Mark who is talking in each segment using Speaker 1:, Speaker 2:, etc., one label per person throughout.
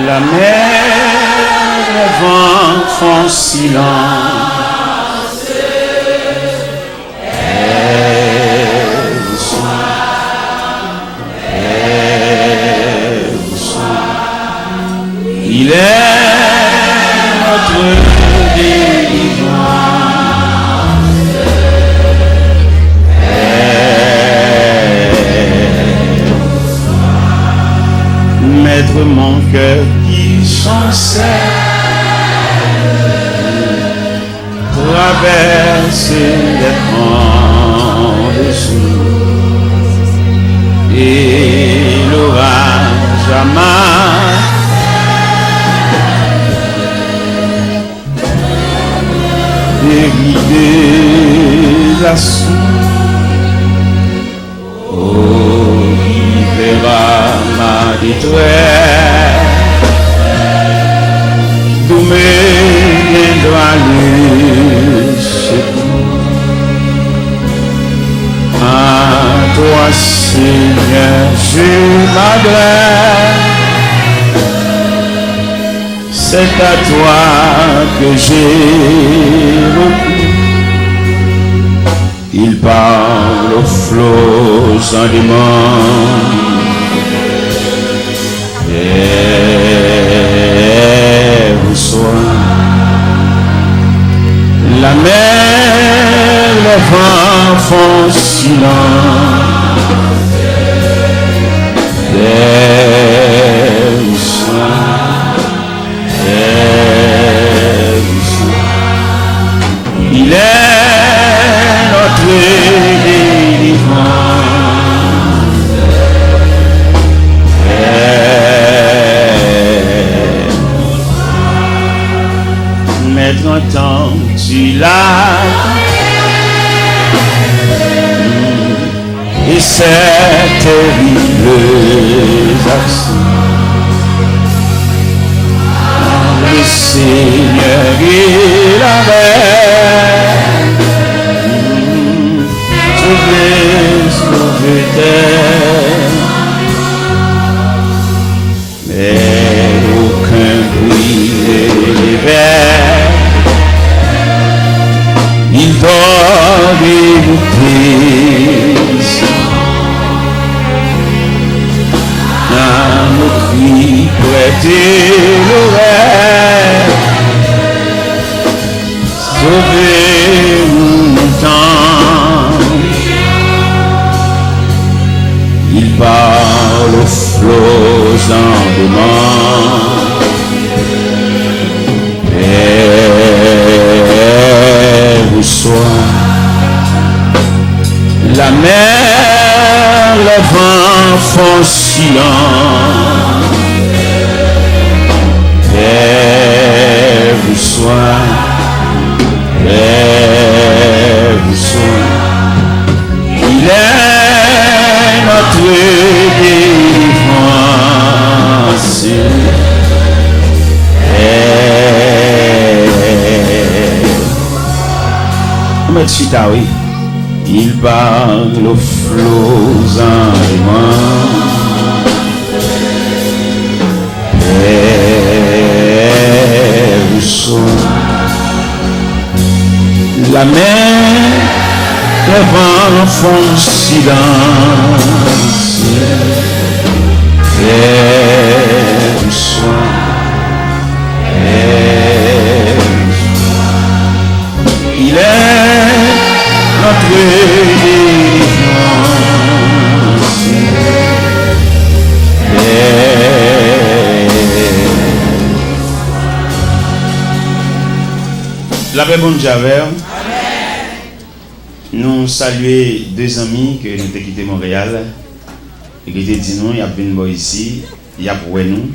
Speaker 1: La mer, le vent font silence. Il est notre délivrance. Maître, mon cœur qui sans traverse les grands dessous et l'orage amarre. Guider la source, oh, qui verra ma détresse, d'où me viendra le secours. À toi, Seigneur, je m'adresse. C'est à toi que j'ai recours. Il parle aux flots en demande. Et vous soyez la mer, le vent font silence. Et vous soyez il est notre délivrance. Maintenant tu l'as et cette terrible action. Le Seigneur il avait sauvé terre, mais aucun bruit n'élevait. Il doit dégoûter un cri prêter l'oreille. Sauvez-nous longtemps. Il parle aux flots en demande. Et vous soyez la mer, le vent font silence. Et vous soyez il est notre délivrance. Oui. Il parle aux flots en demande. Et vous soyez la mer, les vents font silence. Et vous soyez il est notre délivrance. La paix bon Javel. Nous saluons deux amis que nous avons quitté Montréal et qui ont dit nous, il y a une ici, il y a pour nous.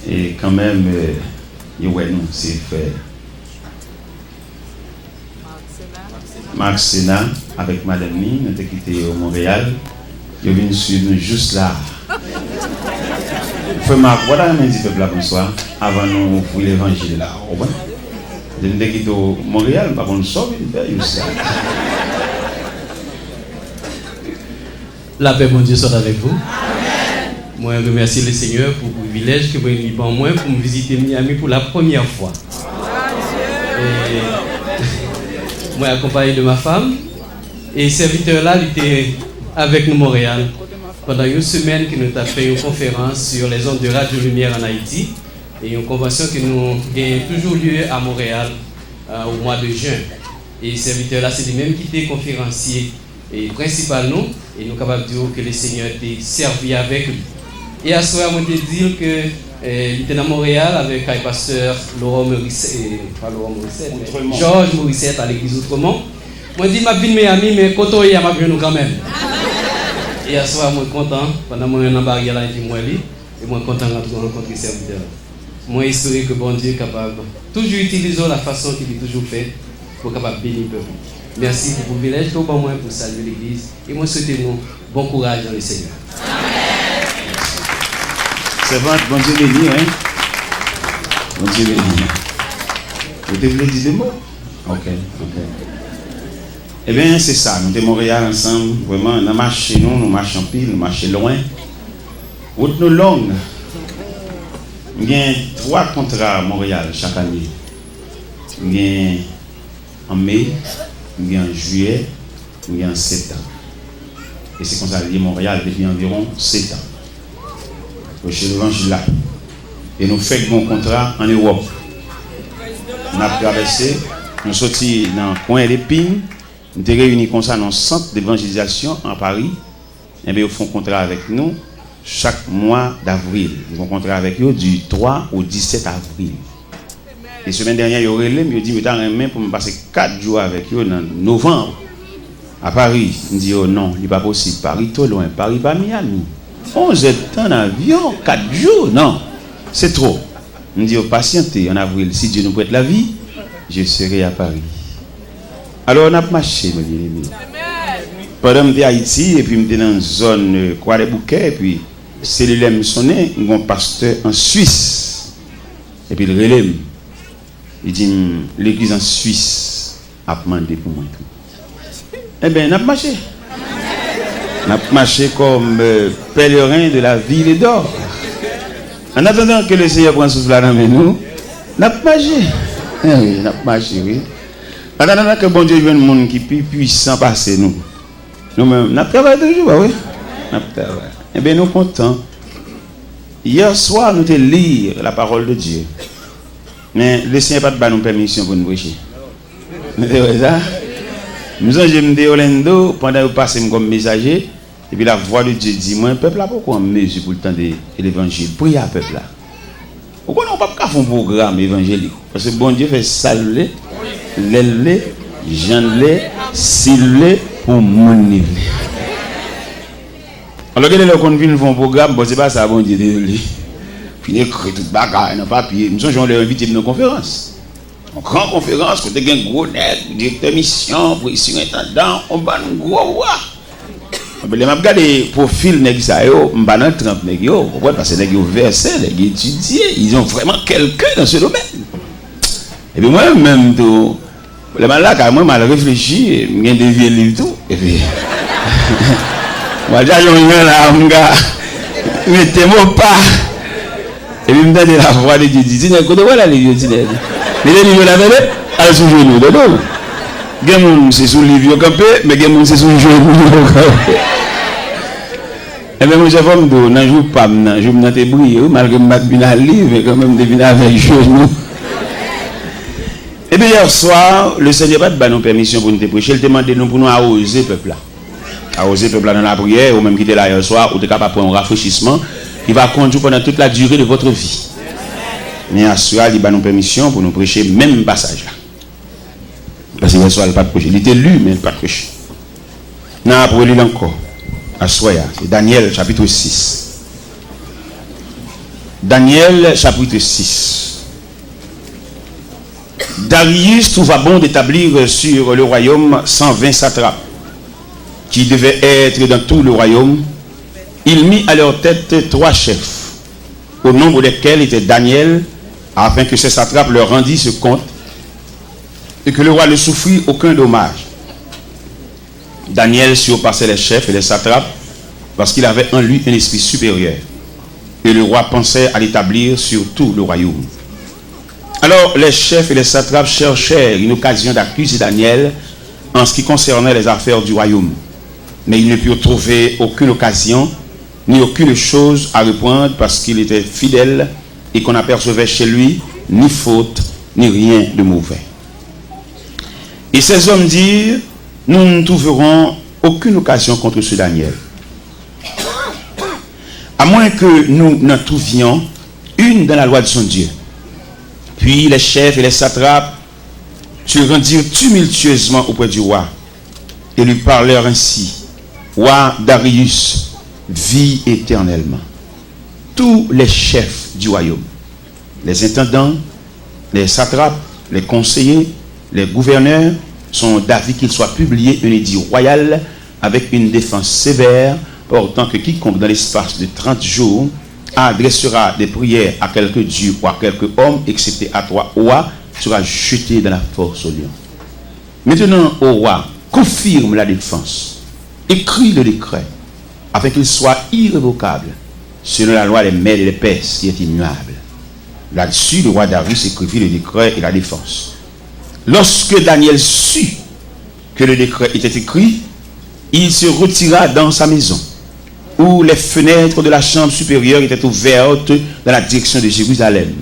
Speaker 1: Et quand même, il y a nous, c'est fait. Marc Sénat avec Madame Ni, nous avons quitté au Montréal. Ils viennent suivre nous juste là. Frère Marc, voilà un petit peuple là bonsoir, avant nous ouvrir l'évangile là. Je ne quitté au Montréal, par contre, sauve une paix, juste là.
Speaker 2: La paix, mon Dieu, soit avec vous. Amen. Moi, je remercie le Seigneur pour le privilège que vous avez pour moi pour me visiter Miami pour la première fois. Et moi, accompagné de ma femme. Et ce serviteur-là, il était avec nous à Montréal pendant une semaine que nous avons fait une conférence sur les ondes de Radio Lumière en Haïti. Et une convention que nous avons toujours lieu à Montréal au mois de juin. Et ce serviteur-là, c'est lui-même qui était conférencier et principal nous. Et nous sommes capables de dire que le Seigneur était servi avec lui. Et à ce moment, on peut dire que il était à Montréal avec le pasteur Laurent Morissette, Georges Morissette à l'église Outremont. Moi, je dis, je suis Miami, mais quand on est à nous quand même. Et à ce moment, je suis content. Pendant que je suis en barrière, je suis et je suis content de rencontrer le serviteur. Moi, j'espère que bon Dieu est capable de toujours utiliser la façon qu'il a toujours fait pour capable bénir le peuple. Merci pour le privilège que vous avez pour saluer l'église. Et moi, souhaitez-nous bon courage dans le Seigneur.
Speaker 1: C'est bon Dieu béni, hein? Bon Dieu béni. Vous devez dire des mots? Ok. Eh bien, c'est ça. Nous sommes à Montréal ensemble. Vraiment, on a marché, nous marchons en pile, nous marchons loin. Route nous longue. Il y a 3 contrats à Montréal chaque année. Il y a en mai, il y a en juillet, il y a en septembre. Et c'est comme ça lié Montréal depuis environ 7 ans. Chez l'évangile là. Et nous faisons un contrat en Europe. On a traversé, nous sommes sortis dans le coin d'Épine, nous sommes réunis comme ça dans le centre d'évangélisation en Paris. Et bien, ils font un contrat avec nous chaque mois d'avril. Ils font un contrat avec eux du 3 au 17 avril. Et la semaine dernière, ils ont relé, mais ils ont dit, mais t'as un main pour me passer 4 jours avec eux en novembre à Paris. Ils ont dit, oh non, il n'est pas possible. Paris, trop loin. Paris, pas Miami. 11 temps en avion, 4 jours, non, c'est trop. On dit, patientez en avril, si Dieu nous prête la vie, je serai à Paris. Alors on a marché, mes bien-aimés. Pendant que j'étais à Haïti, et puis j'étais dans une zone Croix-des-Bouquets, et puis cellulaire me sonnait, un pasteur en Suisse. Et puis le relais, il dit, l'église en Suisse a demandé pour moi. Eh bien, on a marché. On a marché comme pèlerin de la ville d'or. En attendant que le Seigneur prenne souffle dans nous, on a marché. Oui, on a marché, oui. En attendant que bon Dieu vienne un monde qui est plus puissant passer nous. Nous-mêmes, on a travaillé toujours, oui. On a travaillé. Eh bien, nous sommes contents. Hier soir, nous avons lu la parole de Dieu. Mais le Seigneur n'a pas de permission pour nous prêcher. Vous savez ça? Nous avons dit Orlando pendant que vous passez comme messager. Et puis la voix de Dieu dit, moi, le peuple là, pourquoi on mesure pour le temps de l'évangile? Priez à peuple là. Pourquoi on ne peut pas faire un programme évangélique? Parce que bon Dieu fait saluer, l'élever, j'enlever, s'il pour mon niveau. Alors, quand on vient faire un programme, bon, c'est pas ça, bon Dieu, désolé. Puis il écrit tout bagarre dans le papier. Nous sommes invités à nos conférences. En grande conférence, quand il y a un gros net, directeur mission, président intendant, on va un gros roi. Je regarde les profils nèg ça yo, m'pa dans 30 nèg yo, parce que nèg yo versé, nèg étudié, ils ont vraiment quelqu'un dans ce domaine. Et puis moi même tout le mal là quand moi mal réfléchi, j'ai dévié livre tout et puis moi déjà je là mon gars, mettez-moi pas. Et puis me donne la voix de Dieu dit, côté voilà les Dieu dit. Mais les livres là bébé, à sous genou de dos. Gen c'est sous livre campé, mais gen c'est sous genou campé. Et bien, moi, j'ai fait un jour pas, je me suis brillé, malgré que je suis venu à livre, mais quand même, je suis venu avec genou. Et bien, hier soir, le Seigneur n'a pas de permission pour nous prêcher, il demande nous pour nous arroser le peuple là. Arroser le peuple là dans la prière, ou même quitter là hier soir, ou de capable pour un rafraîchissement qui va conduire pendant toute la durée de votre vie. Mais hier soir, il a nous permission pour nous prêcher même passage là. Parce que hier soir, il n'a pas de prêcher. Il était lu, mais il n'a pas de prêcher. Non, pour lire encore. Assoya, c'est Daniel chapitre 6. Daniel chapitre 6. Darius trouva bon d'établir sur le royaume 120 satrapes qui devaient être dans tout le royaume. Il mit à leur tête 3 chefs, au nombre desquels était Daniel, afin que ces satrapes leur rendissent ce compte et que le roi ne souffrit aucun dommage. Daniel surpassait les chefs et les satrapes parce qu'il avait en lui un esprit supérieur. et le roi pensait à l'établir sur tout le royaume. Alors les chefs et les satrapes cherchèrent une occasion d'accuser Daniel en ce qui concernait les affaires du royaume. Mais ils ne purent trouver aucune occasion, ni aucune chose à reprendre parce qu'il était fidèle et qu'on apercevait chez lui ni faute, ni rien de mauvais. Et ces hommes dirent, nous ne trouverons aucune occasion contre ce Daniel, à moins que nous n'en trouvions une dans la loi de son Dieu. Puis les chefs et les satrapes se rendirent tumultueusement auprès du roi et lui parlèrent ainsi: Roi Darius, vis éternellement. Tous les chefs du royaume, les intendants, les satrapes, les conseillers, les gouverneurs sont d'avis qu'il soit publié un édit royal avec une défense sévère, portant que quiconque dans l'espace de 30 jours adressera des prières à quelque dieu ou à quelque homme, excepté à toi, roi, sera jeté dans la force au lion. Maintenant, au roi, confirme la défense, écrit le décret, afin qu'il soit irrévocable, selon la loi des Mèdes et des Perses, qui est immuable. Là-dessus, le roi Darius écrivit le décret et la défense. Lorsque Daniel sut que le décret était écrit, il se retira dans sa maison, où les fenêtres de la chambre supérieure étaient ouvertes dans la direction de Jérusalem.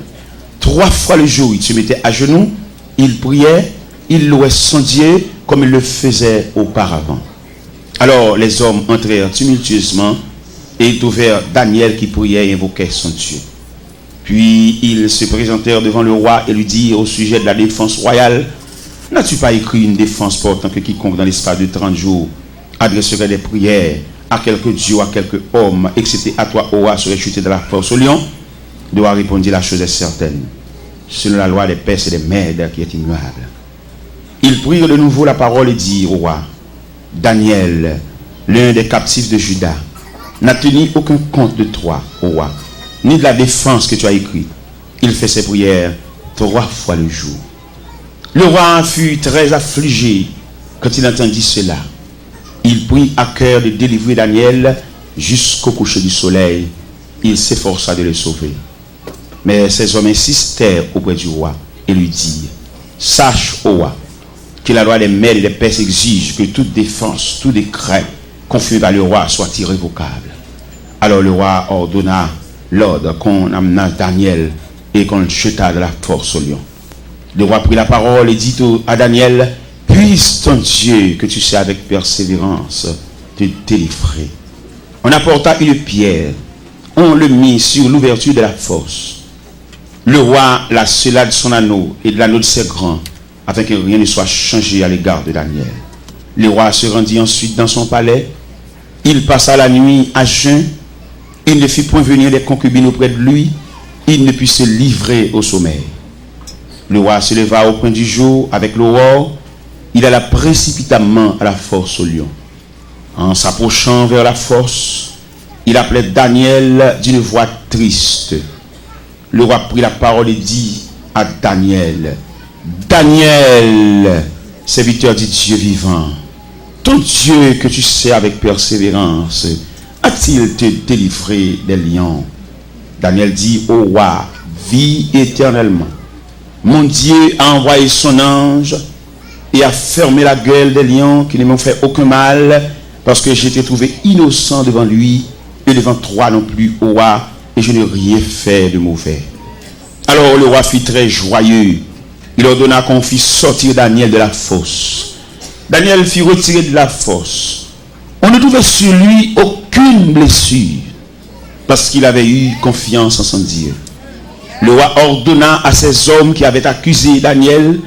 Speaker 1: 3 fois le jour, il se mettait à genoux, il priait, il louait son Dieu comme il le faisait auparavant. Alors les hommes entrèrent tumultueusement et trouvèrent Daniel qui priait et invoquait son Dieu. Puis ils se présentèrent devant le roi et lui dirent au sujet de la défense royale: n'as-tu pas écrit une défense portant que quiconque dans l'espace de 30 jours adresserait des prières à quelque dieu ou à quelque homme, excepté à toi, ô roi, serait jeté de la force au lion? Le roi répondit: la chose est certaine, selon la loi des Perses et des Mèdes qui est immuable. Ils prirent de nouveau la parole et dirent au roi: Daniel, l'un des captifs de Juda, n'a tenu aucun compte de toi, ô roi, ni de la défense que tu as écrite. Il fait ses prières 3 fois le jour. Le roi fut très affligé quand il entendit cela. Il prit à cœur de délivrer Daniel jusqu'au coucher du soleil. Il s'efforça de le sauver. Mais ces hommes insistèrent auprès du roi et lui dirent: sache, ô roi, que la loi des Mèdes et des Perses exige que toute défense, tout décret confirmé par le roi soit irrévocable. Alors le roi ordonna l'ordre qu'on amena Daniel et qu'on le jeta de la force au lion. Le roi prit la parole et dit à Daniel: puisse ton Dieu, que tu sais avec persévérance, te délivrer. On apporta une pierre, on le mit sur l'ouverture de la fosse. Le roi la scella de son anneau et de l'anneau de ses grands, afin que rien ne soit changé à l'égard de Daniel. Le roi se rendit ensuite dans son palais. Il passa la nuit à jeun. Il ne fit point venir les concubines auprès de lui. Il ne put se livrer au sommeil. Le roi se leva au point du jour avec l'aurore. Il alla précipitamment à la fosse au lion. En s'approchant vers la fosse, il appelait Daniel d'une voix triste. Le roi prit la parole et dit à Daniel: Daniel, serviteur du Dieu vivant, ton Dieu que tu sais avec persévérance, a-t-il te délivré des lions? Daniel dit: ô roi, vis éternellement. Mon Dieu a envoyé son ange et a fermé la gueule des lions qui ne m'ont fait aucun mal, parce que j'étais trouvé innocent devant lui et devant toi non plus, ô roi, et je n'ai rien fait de mauvais. Alors le roi fut très joyeux. Il ordonna qu'on fît sortir Daniel de la fosse. Daniel fut retiré de la fosse. On ne trouvait sur lui aucune blessure, parce qu'il avait eu confiance en son Dieu. Le roi ordonna à ces hommes qui avaient accusé Daniel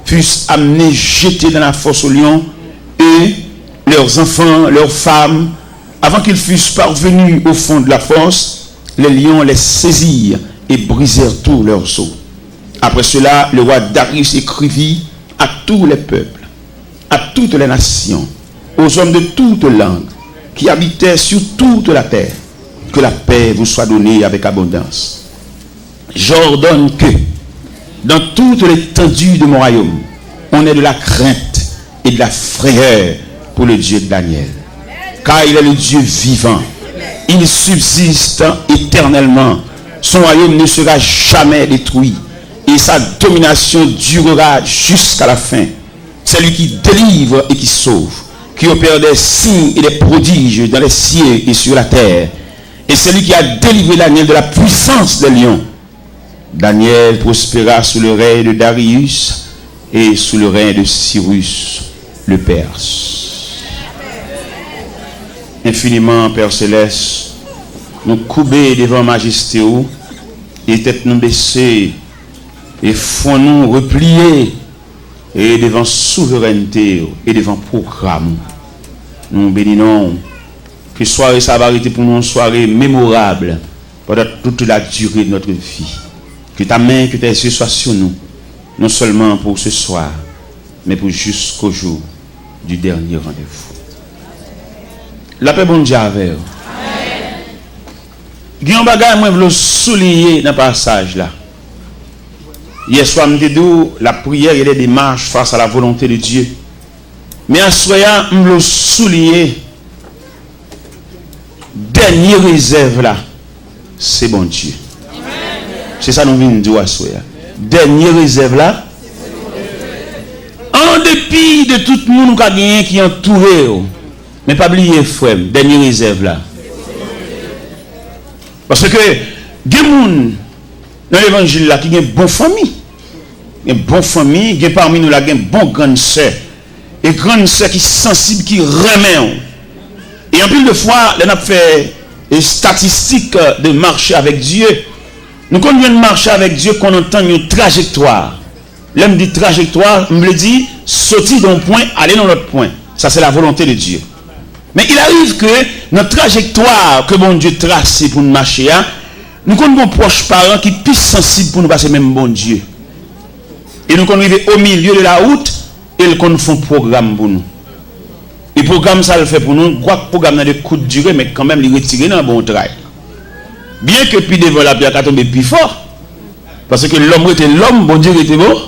Speaker 1: fussent amenés, jetés dans la fosse aux lions, et leurs enfants, leurs femmes, avant qu'ils fussent parvenus au fond de la fosse, les lions les saisirent et brisèrent tous leurs os. Après cela, le roi Darius écrivit à tous les peuples, à toutes les nations, aux hommes de toutes langues qui habitaient sur toute la terre, que la paix vous soit donnée avec abondance. J'ordonne que, dans toute l'étendue de mon royaume, on ait de la crainte et de la frayeur pour le Dieu de Daniel. Car il est le Dieu vivant, il subsiste éternellement. Son royaume ne sera jamais détruit et sa domination durera jusqu'à la fin. C'est lui qui délivre et qui sauve, qui opère des signes et des prodiges dans les cieux et sur la terre. Et c'est lui qui a délivré Daniel de la puissance des lions. Daniel prospéra sous le règne de Darius et sous le règne de Cyrus le Perse. Infiniment, Père Céleste, nous couper devant majesté et tête nous baisser et font nous replier et devant souveraineté et devant programme. Nous bénissons que soirée ça va être pour nous une soirée mémorable pendant toute la durée de notre vie. Que ta main, que tes yeux soient sur nous, non seulement pour ce soir, mais pour jusqu'au jour du dernier rendez-vous. La paix bon Dieu avec vous. Il y a un bagage que je veux souligner dans le passage là. Hier soir, je me dis la prière et les démarches face à la volonté de Dieu. Mais en soyant, je veux souligner dernière réserve là, c'est bon Dieu. C'est ça que nous venons de dire à soir. Dernière réserve là, en dépit de tout le monde qui est entouré, mais pas oublier frère, dernière réserve là. Parce que il y a des gens dans l'évangile là qui ont une bonne famille. Une bonne famille, il y a parmi nous là une bonne grande sœur. Et grande sœur qui est sensible, qui remet. Et en plus de fois, on a fait des statistiques de marcher avec Dieu. Nous quand on vient de marcher avec Dieu, qu'on entend une trajectoire. L'homme dit trajectoire, on me dit sortir d'un point, aller dans l'autre point. Ça c'est la volonté de Dieu. Mais il arrive que notre trajectoire que bon Dieu trace pour nous marcher, nous connaissons nos proches parents qui sont plus sensibles pour nous passer même bon Dieu. Et nous connaissons au milieu de la route et nous font un programme pour nous. Et le programme ça le fait pour nous. Quoi que le programme a des coups de durée, mais quand même il retire dans un bon travail. Bien que puis devant la pierre tombe plus fort. Parce que l'homme était l'homme, bon Dieu était beau.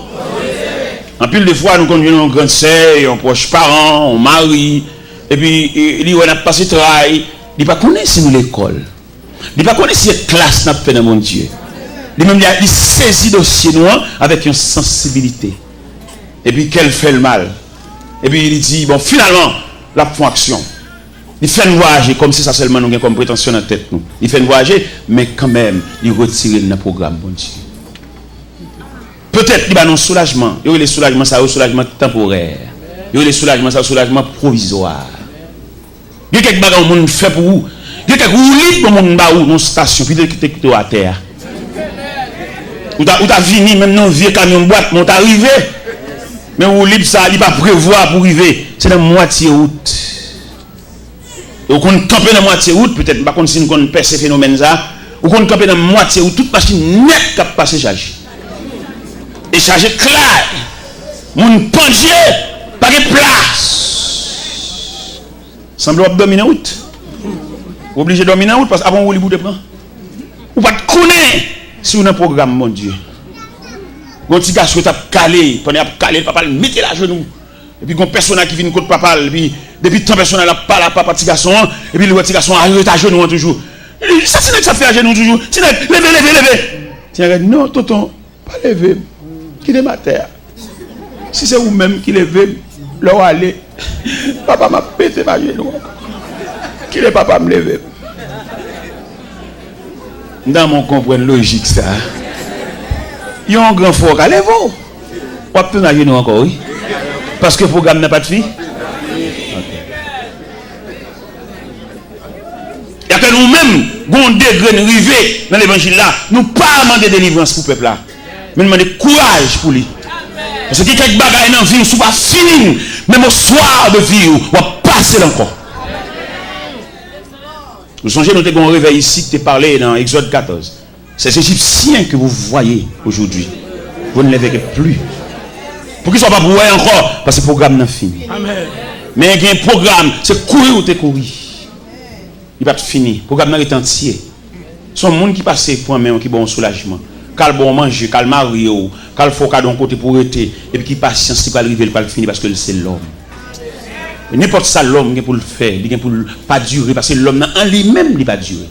Speaker 1: En plus de fois, nous connaissons une grande sœur, un proche parent, un mari. Et puis, il a passé le travail. Il ne connaît pas si nous l'école. Il ne connaît pas si la classe n'a fait dans mon Dieu. Il saisit le dossier noir avec une sensibilité. Et puis, qu'elle fait le mal. Et puis, il dit, bon, finalement, la font action. Il fait nous voyager comme si ça seulement nous avons comme prétention dans la tête. Nous. Il fait nous voyager, mais quand même, il retire le programme, bon Dieu. Peut-être qu'il y a un soulagement. Il y a le soulagement, ça, un soulagement temporaire. Il y a le soulagement, ça, un soulagement provisoire. Il y a quelques bagages que monde fait pour vous. Il y a quelques roulis pour monde dans une station, puis il y a à terre. Ou t'as fini, même dans un vieux camion de boîte, mais t'es arrivé. Mais vous libre ça, il pas prévoir pour arriver. C'est la moitié route. Ou qu'on campe dans la moitié route, peut-être pas si nous perce ce phénomène ça. Ou qu'on campe dans la moitié route, toute machine nette qui passe chargée. Et chargé clair. Mon pendier, pas de place. Semble dominer route. Obligé de dominer route parce qu'avant vous les bout de prendre. Ou pas de connaître si vous avez un programme, mon Dieu. Quand tu as calé, pendant calé, papa le mettez la genou. Et puis, quand personne qui vient contre papa, et puis, depuis tant personne n'a pas la papa, petit garçon, et puis le petit garçon arrive à genoux toujours. Ça, c'est que ça fait à genoux toujours. C'est levé. Tiens, non, tonton, pas levé. Qui est ma terre. Si c'est vous-même qui levez, là où aller, papa m'a pété ma genou. Qui est papa me lever. Dans mon comprendre logique, ça. Il y a un grand fort à lever. On va peut-être genou encore, oui. Parce que le programme n'a pas de fille. Il y a que nous-mêmes, nous degré de river dans l'évangile là, nous pas demander délivrance pour le peuple là. Mais nous demander courage pour lui. Parce que quelques bagages dans la vie, nous ne sommes pas finis. Même au soir de vie, on va passer encore. Vous songez, nous avons un réveil ici qui est parlé dans Exode 14. C'est ces Égyptiens que vous voyez aujourd'hui. Vous ne les verrez plus. Pour qu'ils ne soient pas brouillés encore, parce que le programme n'a fini. Amen. Mais il y a un programme, c'est courir ou te courir. Il va être fini. Le programme est entier. Ce sont les gens qui passent pour un qui ont un soulagement. Quand bon manger, quand marier, quand il faut qu'à d'un côté pour être, et puis qui patience, qui va arriver, il va finir parce que c'est l'homme. N'importe ça l'homme pour le faire, il pour pas durer parce que l'homme en lui-même il pas durer.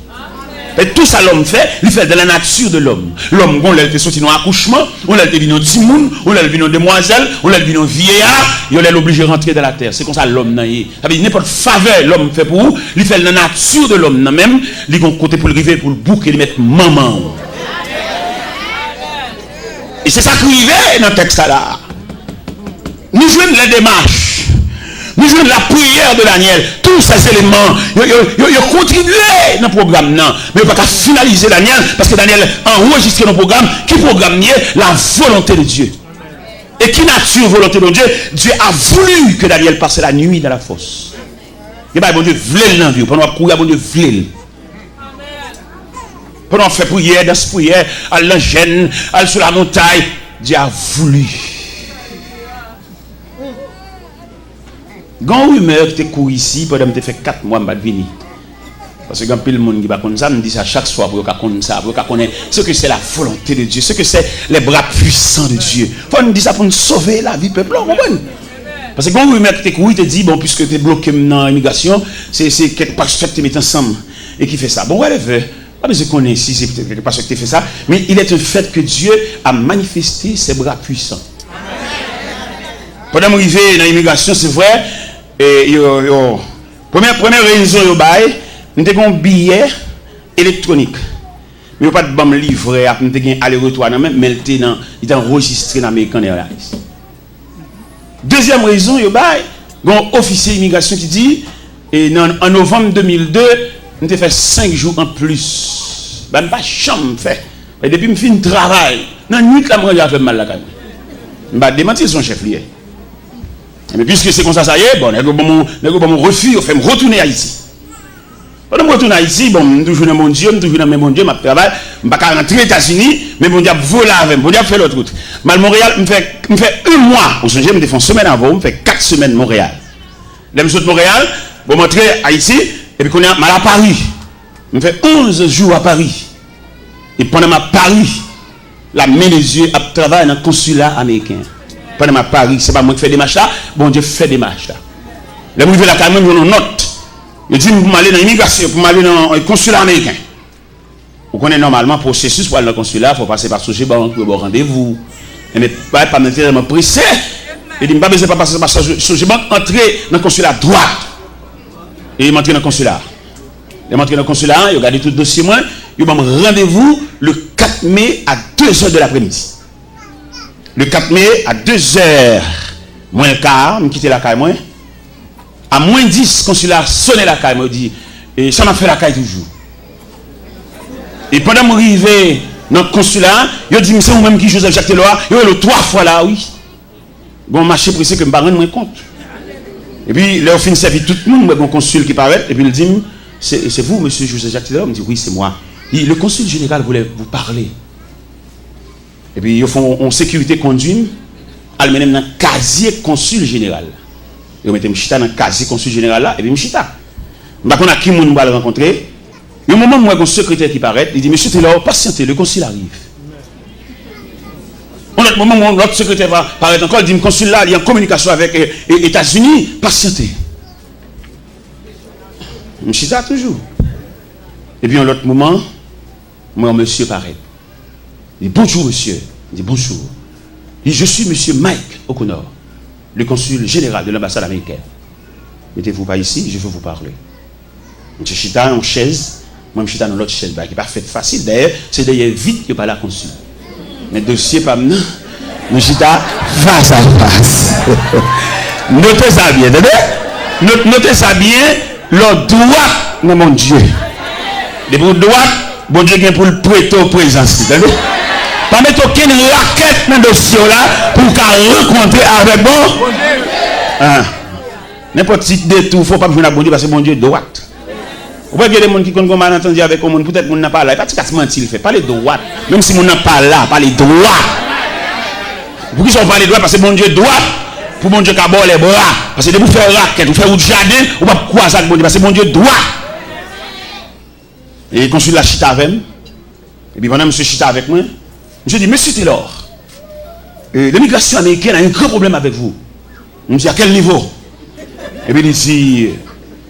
Speaker 1: Et tout ça l'homme fait, il fait de la nature de l'homme. L'homme on l'a sorti dans accouchement, on l'a vu dans timoun, on l'a vu dans demoiselle, on l'a vu dans vieillard, il est obligé de rentrer dans la terre. C'est comme ça l'homme n'a y. Ça veut dire n'importe faveur l'homme fait pour vous, il fait de la nature de l'homme même, il a côté pour le river pour le bouquer, il mettre maman. Et c'est ça qui arrive dans le texte là. Nous jouons les démarches. Nous jouons la prière de Daniel. Tous ces éléments, ils contribuent dans le programme. Non. Mais il ne faut pas finaliser Daniel parce que Daniel a enregistré dans le programme qui programme la volonté de Dieu. Et qui nature volonté de Dieu? Dieu a voulu que Daniel passe la nuit dans la fosse. Et bien, bon Dieu voulait dans la vie. Pendant qu'on bon Dieu voulait. Pendant qu'on fait prière, dans cette prière, à l'engène, à sur la montagne, Dieu a voulu. Quand rumeur qui te court ici, pendant que tu fait 4 mois, je ne vais pas venir. Parce que quand le monde qui va connaître ça, me dit ça chaque soir pour connaître ça, pour connaître ce que c'est la volonté de Dieu, ce que c'est les bras puissants de Dieu. Il faut nous dire ça pour nous sauver la vie peuple. Parce que quand rumeur qui te court, il te dit, bon, puisque tu es bloqué dans l'immigration, c'est quelque part que tu mets ensemble et qui fait ça. Bon, whatever. Pas besoin de connaître si c'est quelque part que tu fais ça, mais il est un fait que Dieu a manifesté ses bras puissants. Pendant que je suis dans l'immigration, c'est vrai. Et première raison, nous avons un billet électronique. Mais nous n'avons pas de livret, nous avons un aller-retour, mais il est enregistré dans l'American Airlines. Deuxième raison, nous avons un officier d'immigration qui dit, en novembre 2002, nous avons fait 5 jours en plus. Je n'ai pas de chambre fait. Et depuis que je finis le travail, dans la nuit, j'ai fait mal la caille. Je ne vais pas démentir son chef lié. Mais puisque c'est comme ça, ça y est, bon, mon refus, on fait me retourner à Haïti. Quand je retourne à Haïti, bon, je toujours dans mon Dieu, je toujours dans mon Dieu, je travaille, je ne vais pas rentrer aux États-Unis, mais mon Dieu voler avec, mon Dieu fait l'autre route. Mal Montréal, je fais 1 mois, on se dit, je fais une semaine avant, je fais 4 semaines Montréal. Là, je suis de Montréal, je vais rentrer à Haïti, et puis quand on est mal à Paris, je fais 11 jours à Paris. Et pendant ma Paris, la main des yeux, je travaille dans le consulat américain. Pendant ma Paris, c'est pas moi qui fais des marches là, bon Dieu fait des marches là. Là, je vais la caméra, je note. Je dis, pour m'aller dans l'immigration, pour m'aller dans le consulat américain. Vous connaissez normalement le processus pour aller dans le consulat, il faut passer par Soje Bank, pour avoir rendez-vous. Mais pas nécessairement pressé. Il dit, je ne vais pas passer par Soje Bank, entrer dans le consulat droite. Et il m'entre dans le consulat. Il m'entre dans le consulat, il regarde tout le dossier, il m'a rendez-vous le 4 mai à 2h de l'après-midi. Le 4 mai à 2h moins le quart, je quitte la caille moi. À moins 10, consulat sonne la caille, me dit, et ça m'a fait la caille toujours. Et pendant que je suis arrivé dans le consulat, il dit, c'est vous-même qui Joseph Jacques Teloa, il est 3 fois là, oui. Bon, marché pressé que je ne me rends pas compte. Et puis, là, on finit servir tout le monde, mon consul qui paraît, et puis il dit, c'est vous, monsieur Joseph Jacques Teloa? Il me dit, oui, c'est moi. Le consul général voulait vous parler. Et puis, ils font en sécurité conduite, ils mettent dans le casier consul général. Ils mettent dans le casier consul général là, et puis Mchita. Je ne sais pas qui on va le rencontrer. Il y a un moment où il y a un secrétaire qui paraît, il dit, monsieur Taylor, patientez, le consul arrive. Un autre moment où l'autre secrétaire va paraître encore, il dit, le consul là, il est en communication avec les États-Unis, patientez. Mchita toujours. Et puis, un autre moment, moi, monsieur paraît. Il dit, bonjour, monsieur. Il dit, bonjour. Il dit, je suis monsieur Mike O'Connor, le consul général de l'ambassade américaine. Mettez-vous pas ici, je veux vous parler. Monsieur Chita en chaise, moi je suis dans l'autre chaise, qui n'est pas fait facile. D'ailleurs, c'est d'ailleurs vite que par la consul. Mais dossier pas maintenant, je suis face à face. Notez ça bien, notez ça bien, le droit de mon Dieu. Le droit, bon Dieu vient pour le prêter au présence. Pas mettre aucune raquette dans le dossier là pour qu'elle rencontre avec bon. N'importe qui détour, il ne faut pas jouer à bon Dieu parce que bon Dieu est droite. Vous voyez des gens qui ont malentendu avec le monde, peut-être que n'a pas là, il n'y a pas de mentir, il fait pas les droits. Même si on n'a pas là, pas les droits. Pour qui sont pas les droits parce que bon Dieu est droit, pour bon Dieu qui a les bras. Parce que de vous faire raquette, vous faire un jardin, vous ne pouvez pas croiser avec bon Dieu parce que bon Dieu est droit. Et il consulte la chita avec moi. Et puis pendant que M. Chita avec moi, je dis, monsieur Taylor, l'immigration américaine a un grand problème avec vous. Je me dis, à quel niveau? Et puis il dit,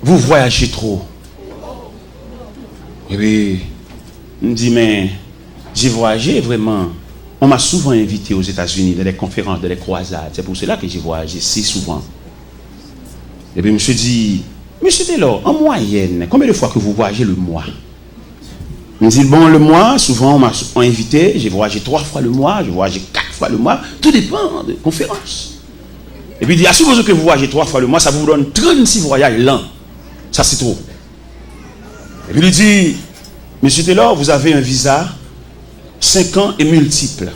Speaker 1: vous voyagez trop. Et puis, il me dit, mais j'ai voyagé vraiment. On m'a souvent invité aux États-Unis dans des conférences, dans des croisades. C'est pour cela que j'ai voyagé si souvent. Et puis, monsieur dit, monsieur Taylor, en moyenne, combien de fois que vous voyagez le mois? Il me dit, bon, le mois, souvent, on m'a invité, j'ai voyagé 3 fois le mois, j'ai voyagé 4 fois le mois. Tout dépend des conférences. Et puis, il dit, à supposer que vous voyagez 3 fois le mois, ça vous donne 36 voyages l'an. Ça, c'est trop. Et puis, il dit, monsieur Taylor, vous avez un visa 5 ans et multiple.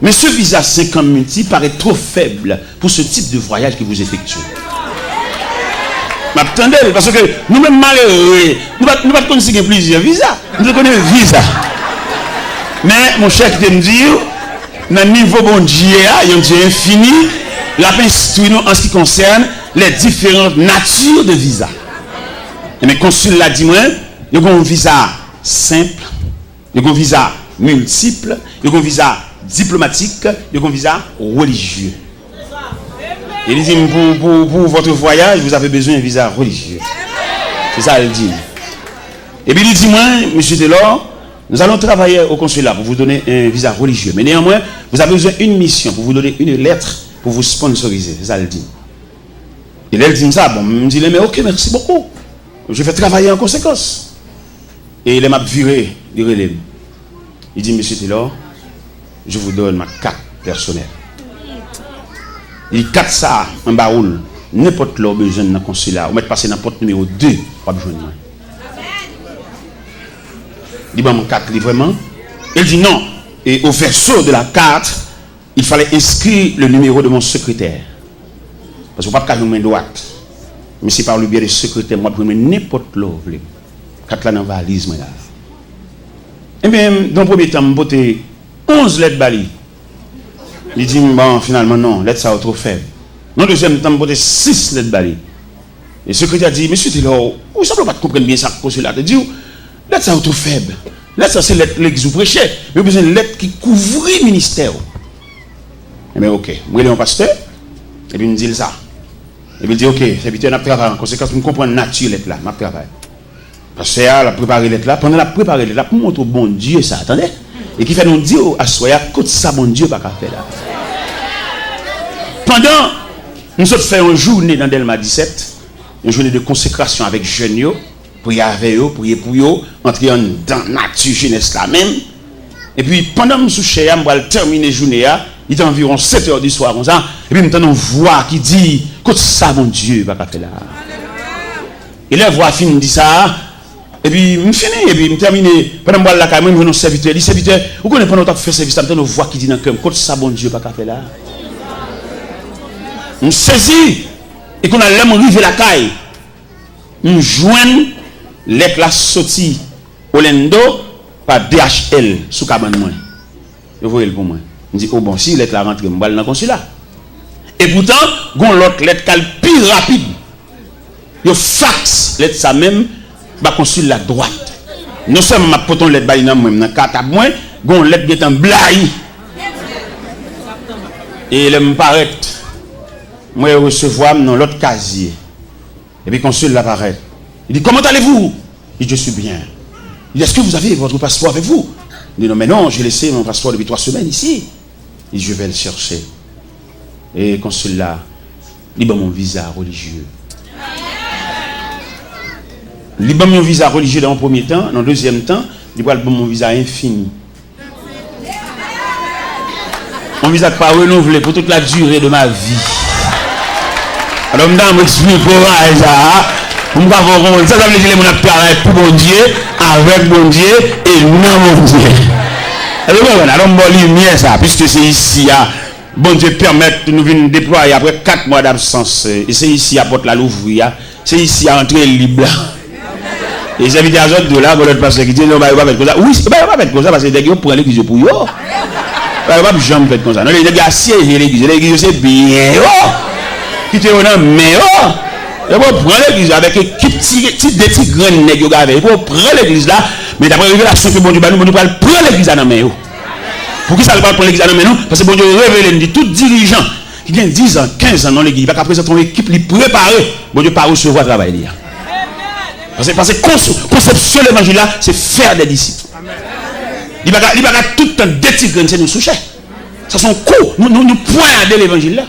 Speaker 1: Mais ce visa 5 ans multiple paraît trop faible pour ce type de voyage que vous effectuez. M'attendez, parce que nous-mêmes malheureux, nous ne pas connaître plusieurs visas. Nous connaissons un visa. Mais mon cher qui me dit, dans le niveau bon Dieu, il y a un Dieu infini, il a instruit nous en ce qui concerne les différentes natures de visa. Et mes consuls l'a dit moi, il y a un visa simple, il y a un visa multiple, il y a un visa diplomatique, il y a un visa religieux. Il dit pour votre voyage, vous avez besoin d'un visa religieux. C'est ça, il dit. Et puis il dit moi, monsieur Taylor, nous allons travailler au consulat pour vous donner un visa religieux. Mais néanmoins, vous avez besoin d'une mission pour vous donner une lettre pour vous sponsoriser. C'est ça, il dit. Et là, il dit ça, bon, il me dit, mais ok, merci beaucoup. Je vais travailler en conséquence. Et il m'a viré du relais. Il dit, monsieur Taylor, je vous donne ma carte personnelle. Il dit, carte ça, un baoul, n'importe l'heure besoin dans le consulat. Vous mettez passer dans le porte numéro 2, pas besoin de moi. Il dit, bon, mon carte, vraiment. Il dit, non. Et au verso de la carte, il fallait inscrire le numéro de mon secrétaire. Parce que vous ne pouvez pas nous droite. Mais c'est par le biais du secrétaire, moi, je peux n'importe l'heure. Carte là dans la valise, là. Et bien, dans le premier temps, je vais 11 lettres bali. Il dit, bon, finalement, non, lettres ça trop faible. Dans le deuxième temps, je vais 6 lettres bali. Et le secrétaire dit, monsieur Taylor, vous ne savez pas comprendre bien ça, consulat. Il dit, lettres ça trop faible. Lettres ça, c'est l'église vous prêchez. Mais vous avez besoin de lettres qui couvrent le ministère. Eh bien, ok, moi, je suis un pasteur. Et puis, il me dit ça. Et puis, il dit, ok, c'est vite, on a travaillé en conséquence, je comprends la nature de lettre là, je travaille. Parce que a préparé lettre là, pendant la préparé lettre là, pour montrer bon Dieu ça, attendez. Et qui fait nous dire à soya, côté ça, bon Dieu, pas qu'à faire là. Pendant, nous sommes fait une journée dans Delma 17, une journée de consécration avec jeunes, prier avec eux, prier pour eux, entrer dans la nature jeunesse là même. Et puis, pendant que nous sommes on va terminer la journée, il est environ 7 h du soir, comme ça, et puis nous entendons une voix qui dit, côté ça, bon Dieu, pas qu'à faire là. Et la voix finit dit ça. Et puis, je finis, et puis je termine. Pendant que je suis là, je vais serviteur. Il dit, serviteur, vous connaissez pendant que je fais service, je une voix qui dit dans le cœur, côté ça, bon Dieu, pas qu'à faire là. Je saisis, et qu'on a l'air arrivé la caille. Je joins l'être la sortie Orlando par DHL sous cabane moi. Vous voyez pour moi. Je dis, oh bon, si l'être la rentrée, je vais dans le consulat. Et pourtant, il y a l'autre lettre qui est plus rapide. Il fax l'être ça même. Bah consul la droite. Non seulement ma poton lettre bali nan moi dans carte à moi, gon lettre qui est en blaye. Et il me paraît moi recevoir dans l'autre casier. Et puis consul l'apparaît. Il dit comment allez-vous? Il dit je suis bien. Il dit est-ce que vous avez votre passeport avec vous? Il dit non mais non, j'ai laissé mon passeport depuis 3 semaines ici. Il dit je vais le chercher. Et consul là, il dit mon visa religieux. Il dit mon visa religieux dans le premier temps, dans le deuxième temps, il dit mon visa infini. Mon visa pas renouvelé pour toute la durée de ma vie. Alors, je vais expliquer comment ça veut dire que je travaille pour mon Dieu, avec mon Dieu et non mon Dieu. Alors, je vais lumière ça, puisque c'est ici, bon Dieu permet de nous venir déployer après 4 mois d'absence. Et c'est ici à Porte la Louvre, c'est ici à entrer libre. Et les invitations de là, vous pasteur qui dit non, il va mettre comme ça. Oui, il va mettre comme ça parce que les gens prennent l'église pour eux. Il va pas jamais faire comme ça. Non, les gens assiégent l'église, c'est bien. Qui te donne, mais il va prendre l'église avec des petits grains de nègres. Il va prendre l'église là, mais d'après la révélation que bon Dieu va nous prendre l'église à la main. Pour qui ça ne va pas prendre l'église à la main? Parce que bon Dieu révèle, dit tout dirigeant qui gagne 10 ans, 15 ans dans l'église, il va présenter une équipe, il préparer, bon Dieu, pas recevoir le travail. Parce que conception de l'évangile là, c'est faire des disciples. Il va tout le temps détigrer, c'est nous soucher. Ça sont cours, nous pointer l'évangile là.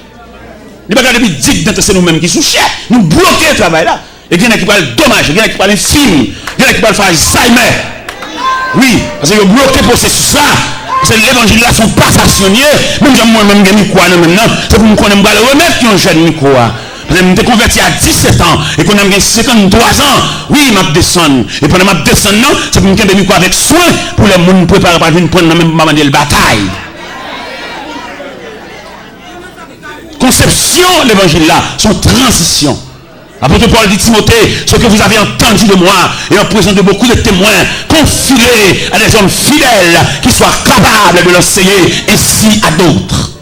Speaker 1: Il va depuis 10 ans, c'est nous-mêmes qui soucher, nous bloquer le travail là. Et il y en a qui parlent dommage, il y en a qui parlent film, il y en a qui parlent faire Alzheimer. Oui, parce que vous bloquez le processus là. Parce que l'évangile là sont pas stationnés. Même moi-même, j'ai mis quoi maintenant. C'est pour me connaître, le remettre qui ont jeune micro. Parce que je suis converti à 17 ans et qu'on a 53 ans. Oui, je descends. Et pendant que je descends, c'est pour me faire des micros avec soin pour les gens préparer pour venir prendre même pas de bataille. Conception l'évangile là, son transition. Apôtre Paul dit Timothée, ce que vous avez entendu de moi et en présence de beaucoup de témoins, confiez à des hommes fidèles qui soient capables de l'enseigner ainsi à d'autres.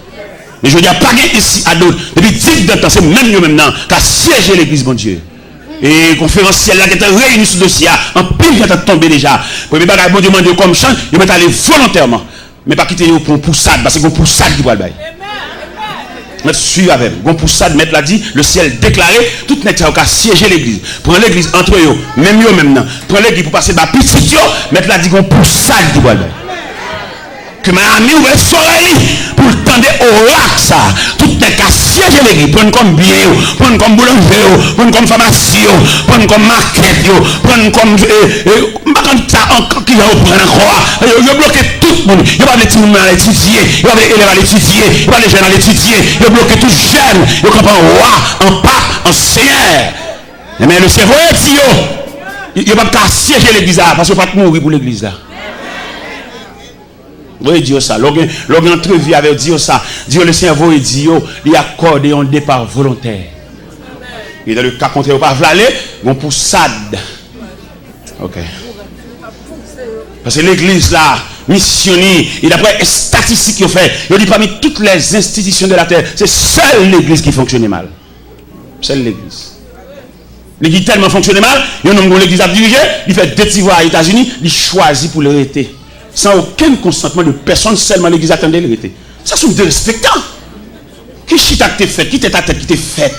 Speaker 1: Mais je ne dis pas ici à d'autres. Depuis 10 ans, c'est même maintenant qu'a siégé l'église, mon Dieu. Et conférenciel là qui était réuni sur le dossier, en pile qui était tombé déjà. Pour les bagages, bon Dieu, demande comme chant, ils mettent aller volontairement. Mais pas quitter pour poussade, parce que c'est une poussade qui va le bail. Mettre suivre avec gon pour ça de mettre l'a dit le ciel déclaré tout n'est qu'à siéger l'église prendre l'église entre eux même eux maintenant prendre l'église pour passer par petit yo mettre l'a dit gon pour ça qui va que ma ami ouvre soleil pour le temps de oracle ça tout n'est qu'à siéger l'église prendre comme bien prendre comme boulanger prendre comme pharmacie prendre comme market prendre comme ça encore qui va reprendre encore il bloqué tout le monde il va les petits monde à l'étudier il va les élèves à l'étudier il va les jeunes à l'étudier il bloqué tout jeune il comprend roi en pape en seigneur mais le cerveau est dit il va pas siéger l'église là parce qu'il va pas mourir pour l'église là. Oui, Dieu ça. L'orgue entrevue avec Dieu ça. Dieu le cerveau et Dieu il accorde un départ volontaire. Et dans le cas contraire, pas aller, on poussade. Ok. Parce que l'église là, missionnée, et d'après les statistiques qu'il fait, il dit parmi toutes les institutions de la terre, c'est seule l'église qui fonctionnait mal. Seule l'église. L'église tellement fonctionnait mal, il y a un homme l'église a dirigé, il fait des petits voix aux États-Unis, il choisit pour l'arrêter. Sans aucun consentement de personne, seulement l'église attendait l'arrêter. Ça, c'est des respectants. Qui chita qui t'est fait, qui t'est ta tête qui t'est fait,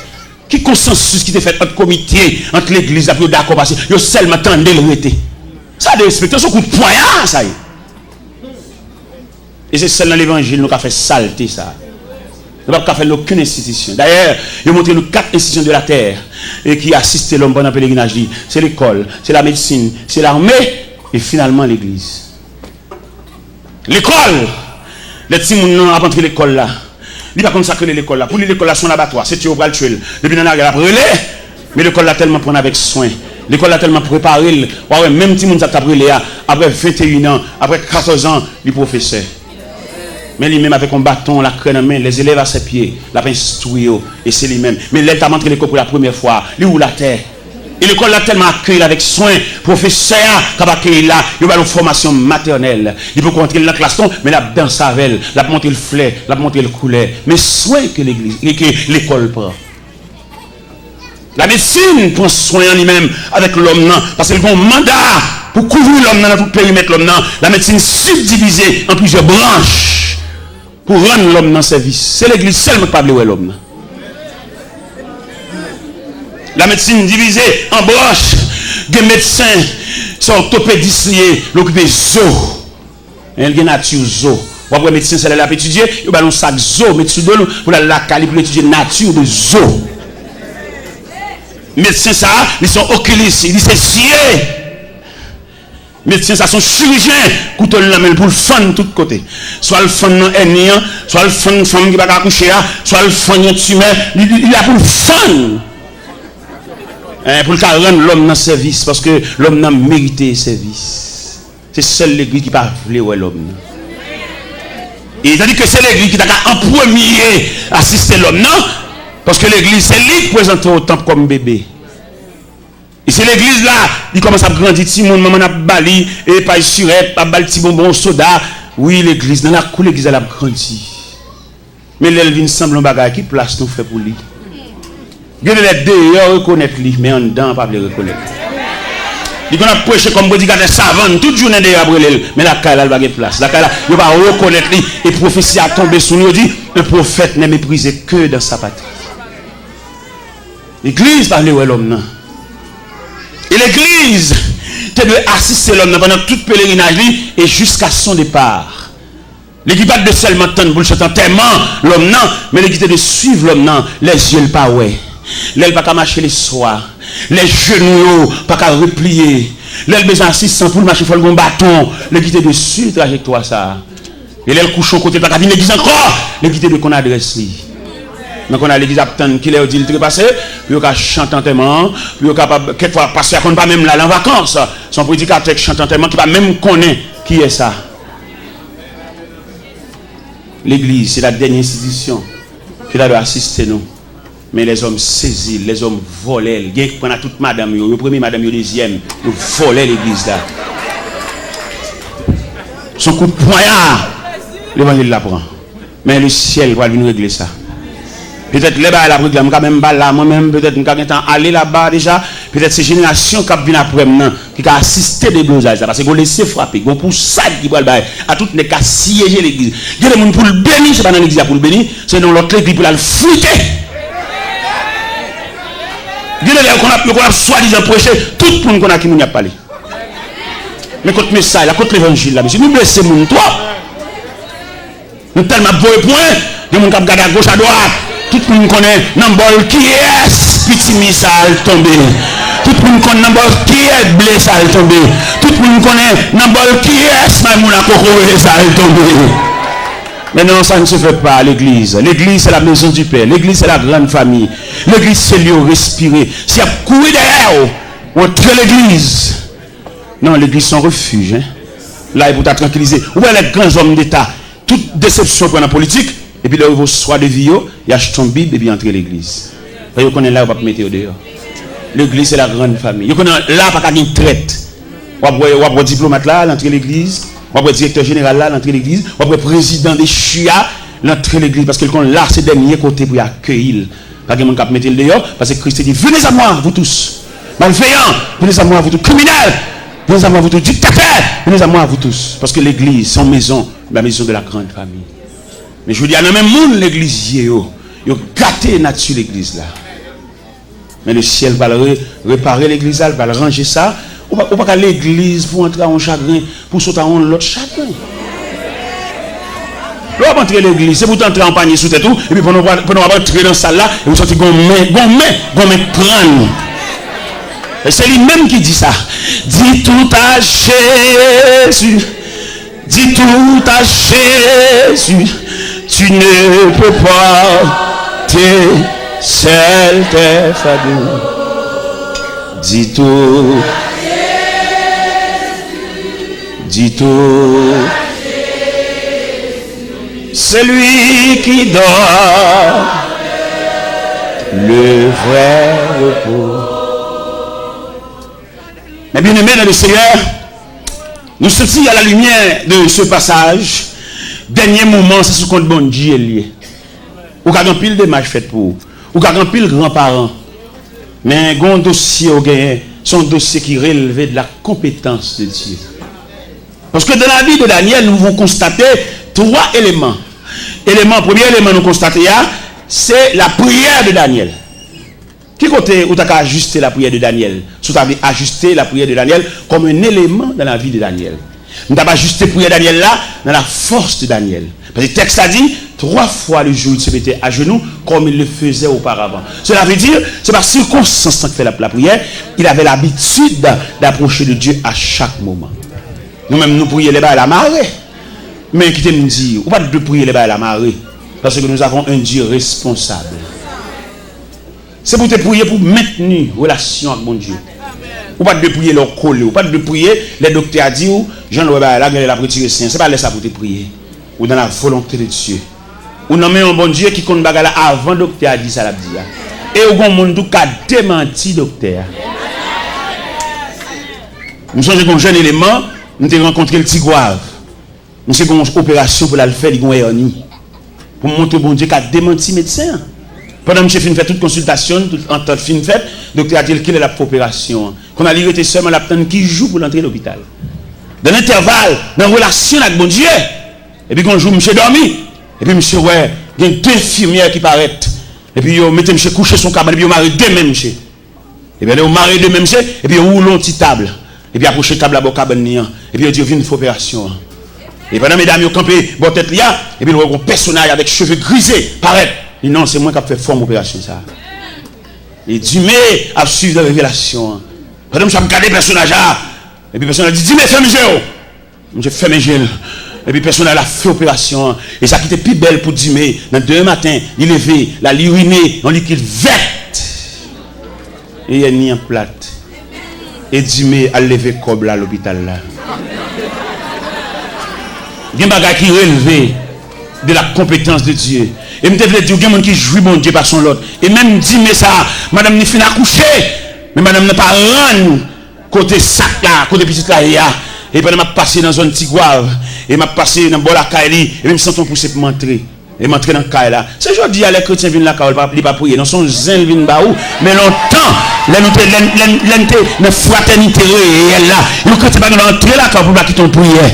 Speaker 1: qui consensus qui t'est fait entre comité, entre l'église, après d'accord, parce que il seulement attendait l'arrêter. Ça, des respectants, c'est un coup de poignard, ça y est. Et c'est seulement l'évangile nous qui a fait saleté ça. Nous n'avons pas fait aucune institution. D'ailleurs, il a montré nous 4 institutions de la terre et qui assistent l'homme pendant le pèlerinage. C'est l'école, c'est la médecine, c'est l'armée et finalement l'église. L'école, les petits gens ont rentré l'école là. Il n'y a pas consacré l'école là. Pour lui, l'école là, son abattoir. C'est Théo Baltuel. Depuis dans la guerre, après, mais l'école là tellement prendre avec soin. L'école là tellement préparé. Ouais, même petit monde ça t'a brûlé après 21 ans, après 14 ans, le professeur. Mais lui-même avec un bâton, la crème en main, les élèves à ses pieds, la instruit, et c'est lui-même. Mais là, il a montré l'école pour la première fois. Lui ou la terre. Et l'école l'a tellement accueilli avec soin, professeur, qui a accueilli là, il a une formation maternelle. Il peut rentrer dans la classe, mais il a dansé avec elle, il a monté le fleur, il a monté le couleur. Mais soin que l'école prend. La médecine prend soin en lui-même avec l'homme, parce qu'il a un mandat pour couvrir l'homme dans tout le périmètre l'homme. La médecine subdivisée en plusieurs branches pour rendre l'homme dans service. C'est l'église seulement qui peut parler l'homme. La médecine divisée en branches, des médecins sont orthopédistes, l'occupé zoo. Il y a nature zoo. Après médecin, c'est là pour étudier, il y a un sac zoo, médecin pour la cali pour étudier nature de zoo. Médecins ça, ils sont oculistes, ils sont sciés. Médecins ça sont chirurgiens, couteau la main pour le fan de tous côtés. Soit le fan non ennien, soit le fan femme qui va accoucher, soit le fan tumeur, il a pour le fan. Pour le rendre l'homme dans service, parce que l'homme n'a mérité service. C'est seule l'église qui parle l'homme. Et il a dit que c'est l'église qui a en premier assisté l'homme, non? Parce que l'église, c'est lui qui présente au temple comme bébé. Et c'est l'église là, il commence à grandir, petit monde, maman a bali, et pas surette, pas bali, petit bonbon, soda. Oui, l'église, dans la cour, l'église, elle a grandi. Mais l'Elvin semble un bagage qui place nous fait pour lui. Il y a les deux, reconnaître lui, mais en dedans, pas le reconnaître. Il a prêché comme prédicateur savant toute journée de après mais la caille là pas de place. La caille là, il va reconnaître lui et prophétie a tombé sur nous dit un prophète n'est méprisé que dans sa patrie. L'église parle où l'homme non. Et l'église tu dois assister l'homme pendant toute pèlerinage et jusqu'à son départ. L'équipe pas de seulement temps pour le chanter tellement l'homme non, mais l'équipe de suivre l'homme non, les yeux pas ouais. L'aile pas qu'à marcher les soirs, les genoux pas qu'à replier, l'aile besoin assistant pour marcher faut le bon bâton, l'équipe de suivre trajectoire ça. Et l'aile couche au côté pas qu'à venir l'église encore, l'équipe de qu'on adresse lui. Donc on a l'église attend qui leur dit le trépasser, puis on a chanter tellement, puis on capable quelquefois passer qu'on pas même là en vacances, son prédicateur chantant tellement qui pas même connaît qui est ça. L'église, c'est la dernière institution qui doit assister nous. Mais les hommes saisis, les hommes volaient. Ils prennent toute madame, le premier madame, le deuxième, ils volaient l'église là. Son coup de poignard, l'évangile l'apprend. Mais le ciel va venir régler ça. Peut-être les bas la règle, même là, moi-même, peut-être nous avons aller là-bas déjà. Peut-être ces générations qui viennent après maintenant, qui ont assisté des blosages, parce qu'ils ont laissé frapper, ils ont pour ça qui vont le bail, à toutes les cas siéger l'église. Il y a des gens pour le bénir, c'est pas dans l'église pour le bénir, c'est dans l'autre église pour le fruiter. Il y a des gens qu'on a soi-disant prêché, tout le monde qu'on a qui nous a parlé. Mais contre le message, contre l'évangile, là, monsieur, nous blessons mon toi. Nous tellement beau point, il y a des gens qui regardent à gauche, à droite. Tout le monde connaît Nambol qui est petit missile tombé. Tout le monde connaît Nambol qui est blessé tombé. Tout le monde connaît Nambol qui est Maïmouna Koko tombé. Mais non, ça ne se fait pas à l'église. L'église, c'est la maison du Père. L'église, c'est la grande famille. L'église, c'est lieu respirer. S'il y a couru derrière, entre l'église. Non, l'église, c'est un refuge. Hein? Là, il faut te tranquilliser. Où est les grands hommes d'État? Toute déception pour la politique. Et puis là, il soit de vie, il achète son Bible et puis entre l'église. Vous connaissez là, on va mettre au dehors. L'église, c'est la grande famille. Vous connaissez là, pas qu'à traite. Vous avez diplomate là, l'entrée l'église. Vous avez directeur général là, l'entrée l'église. Vous avez président des chia, l'entrée l'église. Parce que là, c'est le dernier côté pour accueillir. Pas que mon cap mettre le dehors. Parce que Christ dit, venez à moi, vous tous. Malveillants, venez à moi, vous tous. Criminels, venez à moi, vous tous. Dictateurs, venez à moi, vous tous. Parce que l'église, c'est une maison, la maison de la grande famille. Mais je vous dis, il y a même monde l'église, ils ont gâté nature l'église là. Mais le ciel va réparer l'église là, il va ranger ça. Ou pas qu'à l'église pour entrer en chagrin, pour sauter en l'autre chagrin. Là, on va entrer l'église, c'est pour entrer en panier sous tête tout, et puis pour nous entrer dans la salle là, et vous sortez gomme prendre. Et c'est lui-même qui dit ça. Dis tout à Jésus. Dis tout à Jésus. Tu ne peux pas te seul tes fardeaux. Dis tout. Dis tout. C'est lui qui donne le vrai repos. Mais bien aimé dans le Seigneur, nous sommes à la lumière de ce passage. Dernier moment, c'est ce compte bon Dieu lié. Ou qu'a grand pile de match fait pour ou qu'a grand pile grands-parents. Mais un dossier au gain, son dossier qui relevait de la compétence de Dieu. Parce que dans la vie de Daniel, nous vont constater 3 éléments. Premier élément nous constater, c'est la prière de Daniel. Qui côté où tu as ajusté la prière de Daniel? Tu as ajusté la prière de Daniel comme un élément dans la vie de Daniel. Nous avons ajusté la prière de Daniel là, dans la force de Daniel. Parce que le texte a dit, 3 fois le jour il se mettait à genoux comme il le faisait auparavant. Cela veut dire, c'est par circonstance qu'il fait la prière, il avait l'habitude d'approcher de Dieu à chaque moment. Nous-mêmes, nous prions les bas à la marée. Mais qui me dit, ou pas de prier les bas à la marée, parce que nous avons un Dieu responsable. C'est pour te prier pour maintenir relation avec mon Dieu. Ou pas de prier leur coller, ou pas de prier les docteurs a dit ou Jean-Louis la gueule la retirer saint. C'est pas laisser ça pour te prier. Ou dans la volonté de Dieu. Ou non mais un bon Dieu qui compte bagala avant docteur a dit ça la dit. Et au grand monde qui a démenti docteur. Nous sommes un jeune élément, nous avons rencontré le Tigouave. Nous avons une opération pour la faire, il y a une hernie. Pour montrer bon Dieu qui a démenti médecin. Pendant que je fin fait toute consultation, toute entente fin faite, le docteur a dit quelle est la opération. Qu'on a libéré seulement la peine qui joue pour l'entrée de l'hôpital. Dans l'intervalle, dans la relation avec bon Dieu, et puis quand jour, monsieur dormi, et puis monsieur, ouais, il y a deux infirmières qui paraissent, et puis vous mettez monsieur coucher son cabane, et puis vous marrez deux mêmes monsieur. Et bien vous marrez deux mêmes monsieur, et puis vous roulez une petite table, et puis approchez table à votre cabane, et puis vous dites, une opération. Et pendant mesdames, vous campez votre tête là, et puis vous voyez un personnage avec cheveux grisés, paraît. Et non, c'est moi qui ai fait forme opération ça. Et Dieu a suivi la révélation. Pendant que je regarde le personnage là, et puis le personnage dit, dis-moi, fais mes yeux. Je fais mes yeux. Et puis le personnage a fait opération. Et ça qui était plus belle pour Dimé. Dans 2 matin, il levé, la uriné en liquide verte. Et il a mis en plate. Et Dimé a levé comme là à l'hôpital là. Il y a des bagages qui relèvent de la compétence de Dieu. Et je me dis, il y a des gens qui jouent mon Dieu par son lot. Et même Dimé ça, madame n'est pas accoucher. Mais madame n'a pas rendu côté sac là, côté petit là. Et puis, je m'a passé dans une petite guave. Et m'a passé dans la caille. Et même sans ton pousser pour m'entrer. Et m'entrer dans la caille là. C'est aujourd'hui, les chrétiens viennent là, ils ne pas prier. Dans son zin, ils viennent là. Mais longtemps, la fraternité réelle là. Les chrétiens ne pas entrer là pour pas quitter ton prière.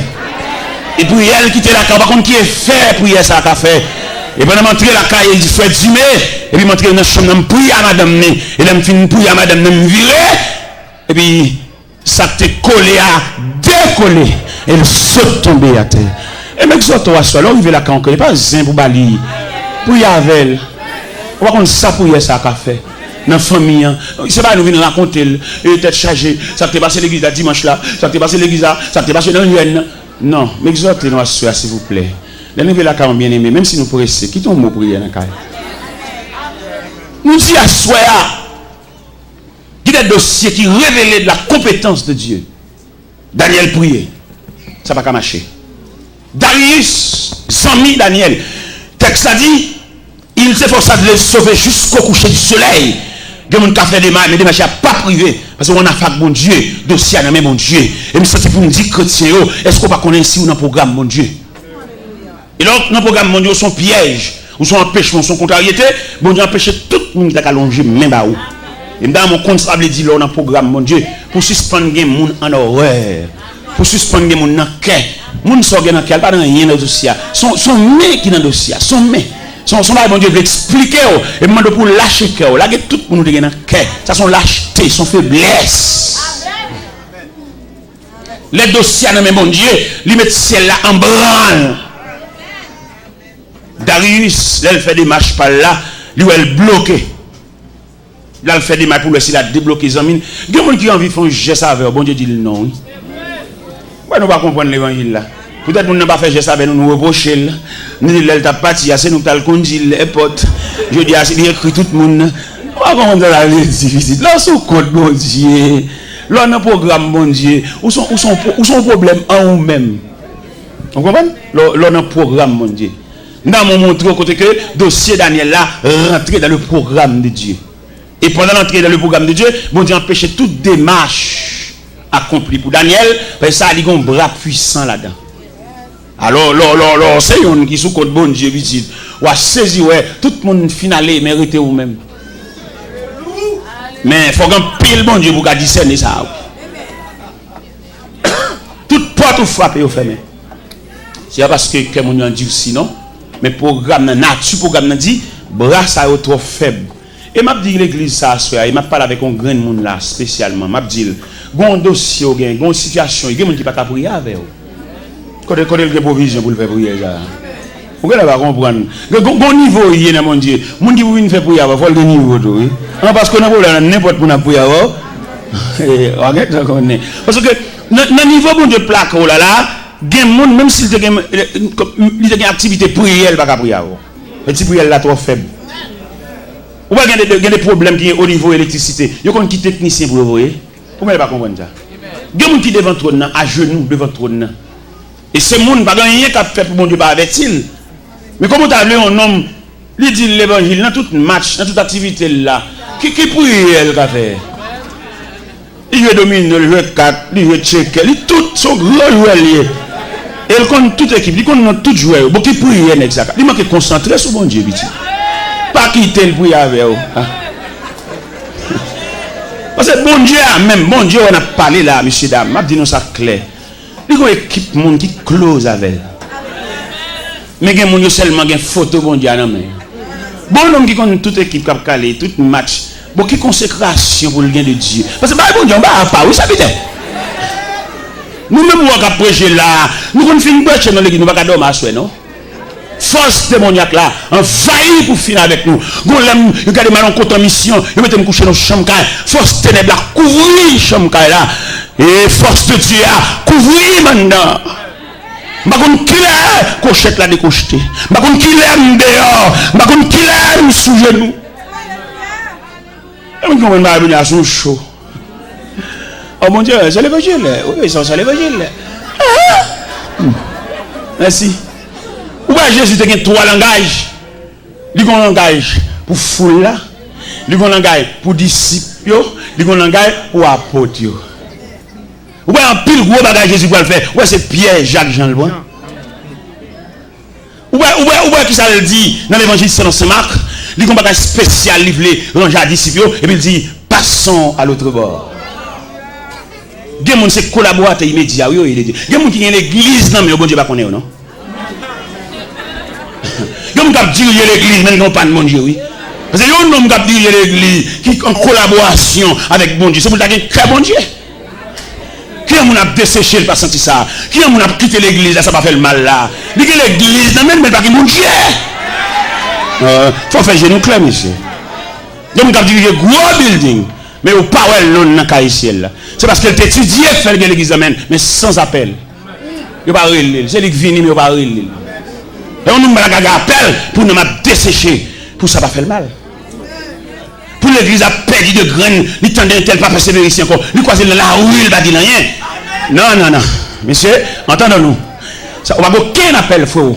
Speaker 1: Et puis, elle quitte la caille. Par contre, qui est fait prier ça qu'a fait. Et pendant m'entrer la caille, il dit, frère Dimé. Et puis, m'entrer dans la chambre, je prie à madame. Et là, je finis prier à madame, je me virer. Et puis, ça t'est collé à décoller. Et le saute tomber à terre. Et mec, ça, toi, soit là, il veut la caille, il n'est pas zin pour balayer. Pour y avoir. On va prendre ça pour y ça qu'a fait. Dans la famille, c'est pas nous venir raconter, il était chargé, ça t'est passé l'église là dimanche là, ça t'est passé l'église là, ça t'est passé dans l'UN. Non, mais exhortez-nous à soi, s'il vous plaît. Les nouvelles là, quand bien aimé, même si nous pressons, quittons le mot prière dans le cas. Nous disons à soi, il y a des dossiers qui révèlent de la compétence de Dieu. Daniel priait, ça va pas marcher. Darius, Zami Daniel, texte a dit, il s'efforça de les sauver jusqu'au coucher du soleil. Il y a des gens qui fait des mal, mais des machins pas privés. Parce qu'on a fait bon Dieu, dossier à même bon Dieu. Et nous sommes pour nous dire, chrétiens, est-ce qu'on va connaître ici ou dans le programme mon Dieu? Et donc, dans le programme mon Dieu, son piège, ou son empêchement, son contrariété, bon Dieu empêche tout le monde qui a allongé même à où. Et dans mon compte, ça veut dire là, dans le programme mon Dieu, pour suspendre les gens en horreur, pour suspendre les gens en cœur. Les gens sont dans le cœur, pas dans rien dans le dossier. Son main qui est dans le dossier, son main. Son bon Dieu veut expliquer et demande pour lâcher le cœur. Là, tout le monde est dans le cœur. Ça, son lâcheté, son faiblesse. Les dossiers dans le bon Dieu, lui met ciel là en branle. Darius, là, il fait des marches par là, lui, elle bloqué. Là, il fait des marches pour laisser la débloquer les amis. Il y a des gens qui ont envie de faire un geste avec bon Dieu dit non. Oui. Ouais, nous ne pouvons pas comprendre l'évangile là. Peut-être que nous n'avons pas fait geste avec nous, nous reprocher. Nous disons, elle t'a parti, c'est nous qui avons conduit les potes. Je dis, c'est écrit tout le monde. On va comprendre la vie difficile. Là, c'est code bon Dieu. Là, on a un programme bon Dieu. Où sont problèmes en nous-mêmes? On comprend? Là, on a un programme bon Dieu. Nous avons montré côté que le dossier Daniel là rentré dans le programme de Dieu. Et pendant l'entrée dans le programme de Dieu, bon Dieu empêchait toute démarche accomplie pour Daniel. Parce que ça a un bras puissant là-dedans. Alors, c'est un qui sous code bon Dieu, dit, ou a saisi, ouais, tout le monde finalé, mérité ou même. Mais il faut qu'un pile bon Dieu pour discerner ça. Toute porte ou frappe ou fermée. C'est parce que mon Dieu dit sinon, mais programme nature programme dit, bras ça est trop faible. Et m'a dit l'église ça, et m'a parlé avec un grand monde là, spécialement. M'a dit, bon dossier, bon situation, il y a des gens qui ne peuvent pas prier avec vous. Quand il y a provision pour le faire prier, vous ne pouvez pas comprendre. Bon niveau, il y a mon Dieu. Les gens qui veulent faire prier, il faut le niveau. Parce qu'on a n'importe quoi pour prier. Parce que le niveau bon Dieu plaque, oh là là, même s'il y a une activité prière, il ne peut pas prier. Le petit prière là trop faible. Ou pas il y a des problèmes qui sont au niveau de l'électricité. Il y a des techniciens pour le voir. Vous ne pouvez pas comprendre ça. Il y a des gens qui devant le trône, à genoux devant le trône. Et ce monde, pas rien qui a fait pour mon Dieu, pas avec-il. Mais comment tu as vu un homme, il dit l'évangile, dans tout match, dans toute activité là, qui prie, elle a fait. Il veut dominer, il veut 4, il veut checker, il tout son gros joueur lié. Et il connaît toute équipe, il connaît tout joueur, bon qui prie, exactement. Il manque concentrer sur mon Dieu, petit. Pas quitter le bruit avec vous. Parce que bon Dieu, même bon Dieu, on a parlé là, monsieur, dame, m'a dit nous ça clair. Il y a une équipe monde qui close avec. Mais il y a monde seulement une photo bon Dieu non mais. Bon homme qui connaît toute équipe qui a calé, tout match, bon qui consécration pour le bien de Dieu. Parce que bah bon Dieu, on va pas, oui ça veut dire. Nous même on va prêcher là, nous on finit prêcher dans l'église, nous va pas dormir à soir non. Force démoniaque là, envahit pour finir avec nous. Gon l'aime, regardez mal en compte en mission, il mettez me coucher dans chambre. Force ténèbres là, couvrir chambre là. Et force de Dieu là, couvrir maintenant. Ma kon qui est cochette là décocheté. Ma kon qui est dehors, ma kon qui est sous genou. Et on va venir à son chaud. Oh mon Dieu, c'est l'évangile. Oui, c'est l'évangile. Merci. Ou bien Jésus a trois langages. Il y a un langage pour foule là, il y a un langage pour disciples, il y a un langage pour apôtres. Ou bien un pile gros bagage Jésus va le faire. Ouais, c'est Pierre, Jacques, Jean le bon. Ou bien qui ça le dit dans l'évangile selon Saint Marc, il y a un bagage spécial livré dans les disciples et puis il dit passons à l'autre bord. Il y a des gens qui sont collaborateurs immédiats. Il y a des gens qui sont l'église, non mais bon Dieu va connaître non. Il y a des gens qui dirigent l'église, mais ils n'ont pas de mon Dieu, oui. Parce qu'il y a des gens qui dirigent l'église, qui sont en collaboration avec bon Dieu. C'est pour ça qu'il y a bon Dieu. Qui a desséché, il n'a pas senti ça. Qui a quitté l'église, ça va faire le mal là. Il y a l'église, non même pas que mon Dieu. Il faut faire genou clair, monsieur. Il y a des gens qui dirigent gros building, mais au pas où dans le ciel. C'est parce qu'elle t'étudie faire l'église, mais sans appel. Il n'y a pas de relais. C'est lui qui vient, mais il n'y a pas de relais. Et on nous met un appel pour nous dessécher. Pour ça va faire le mal. Pour l'église a perdu de graines, il tendait tel pas persévérer ici encore. Il croise la rue, il va dire rien. Non. Monsieur, entendons-nous. On va aucun appel, frère.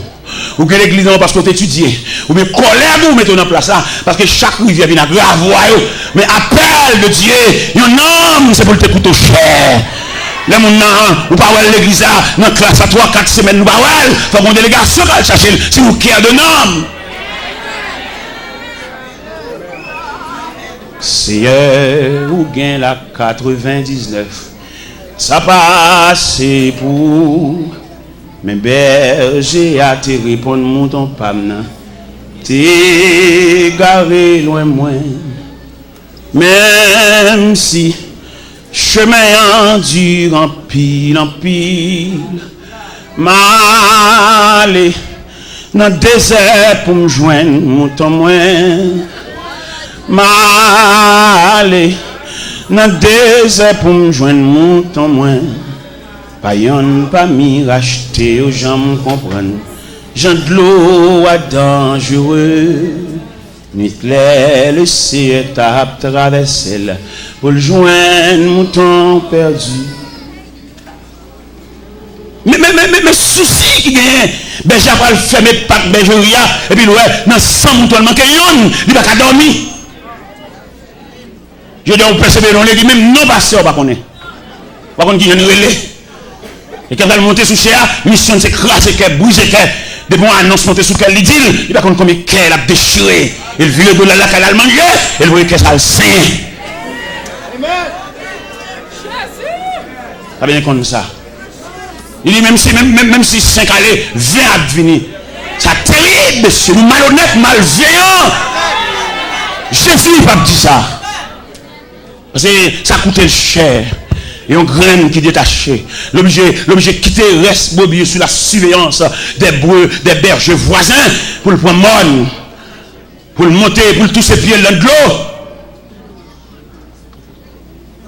Speaker 1: Ou que l'église non parce qu'on t'étudie. Ou bien colère vous mettez en place là. Parce que chaque rivière vient à grave. Mais appel de Dieu, un homme, c'est pour te coûter cher. Les gens ou pas l'église là, dans la classe à 3-4 semaines, nous pas il faut une délégation qui va chercher si vous qui de nom. Seigneur, ou gain la 99, ça passe pour mes bergers à te répondre, mon ton pamna, t'es garé loin moins, même si chemin dur en pile, m'aller dans le désert pour me joindre, mon temps moins, m'aller dans le désert pour me joindre, mon temps moins, pas yon pas m'y racheter, aux gens me comprennent, j'en de l'eau à dangereux. Nuit claire, le ciel tape traverser pour le joindre mouton perdu. Mais souci qui gagne, ben j'ai pas le fermer pas bergeria et puis ouais, dans 100 moutons manqué yon, il va pas dormir. Je dois persévérer dans l'église même non pasteur pas connaît. Pas connaît qui vient nous relais. Et quand elle monter sous cher, mission c'est craser qu'elle briser qu'elle de bon annonce monter sous qu'elle dit, il va connaître combien qu'elle a déchiré. Il vit le dollar là qu'elle a mangé, elle voit qu'elle a le saint. Ça bien comme ça. Il dit même si 5 allées, 20 à venir. Ça terrible, monsieur. Nous malhonnêtes, malveillants. Jésus n'a pas dit ça. Parce que ça coûtait cher. Et on graine qui détachait. L'objet quitter reste mobile sur la surveillance des bœufs, des bergers voisins pour le prendre mon, pour le monter, pour le toucher pieds dans de l'eau.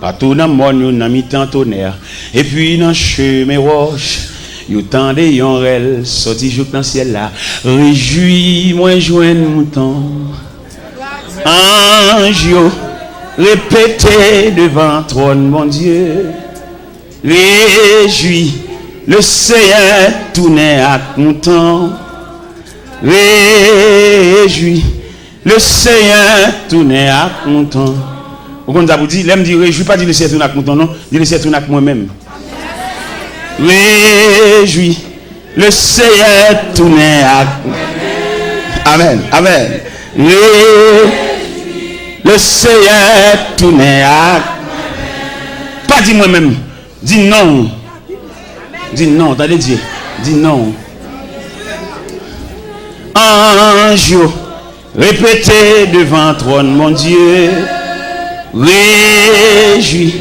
Speaker 1: Partout dans le monde, il y a mi-temps tonnerre. Et puis dans le chemin roche, il y a tant de yonrel sorti jour dans le ciel là. Réjouis-moi, joindre mouton. Ange, répétez devant trône, mon Dieu. Réjouis, le Seigneur tourne à mouton. Réjouis, le Seigneur tourne à mouton. Vous comprenez, l'aime dire réjouis, pas dire le Seigneur tourne à mouton, non. Dire le Seigneur tourne à moi-même. Réjouis, le Seigneur tourne à. Amen, amen. Le Seigneur tourne à... Pas dis moi-même. Dis non. Dis non, t'allais dire. Dis non. Ange, répétez devant trône, mon Dieu. Réjouis.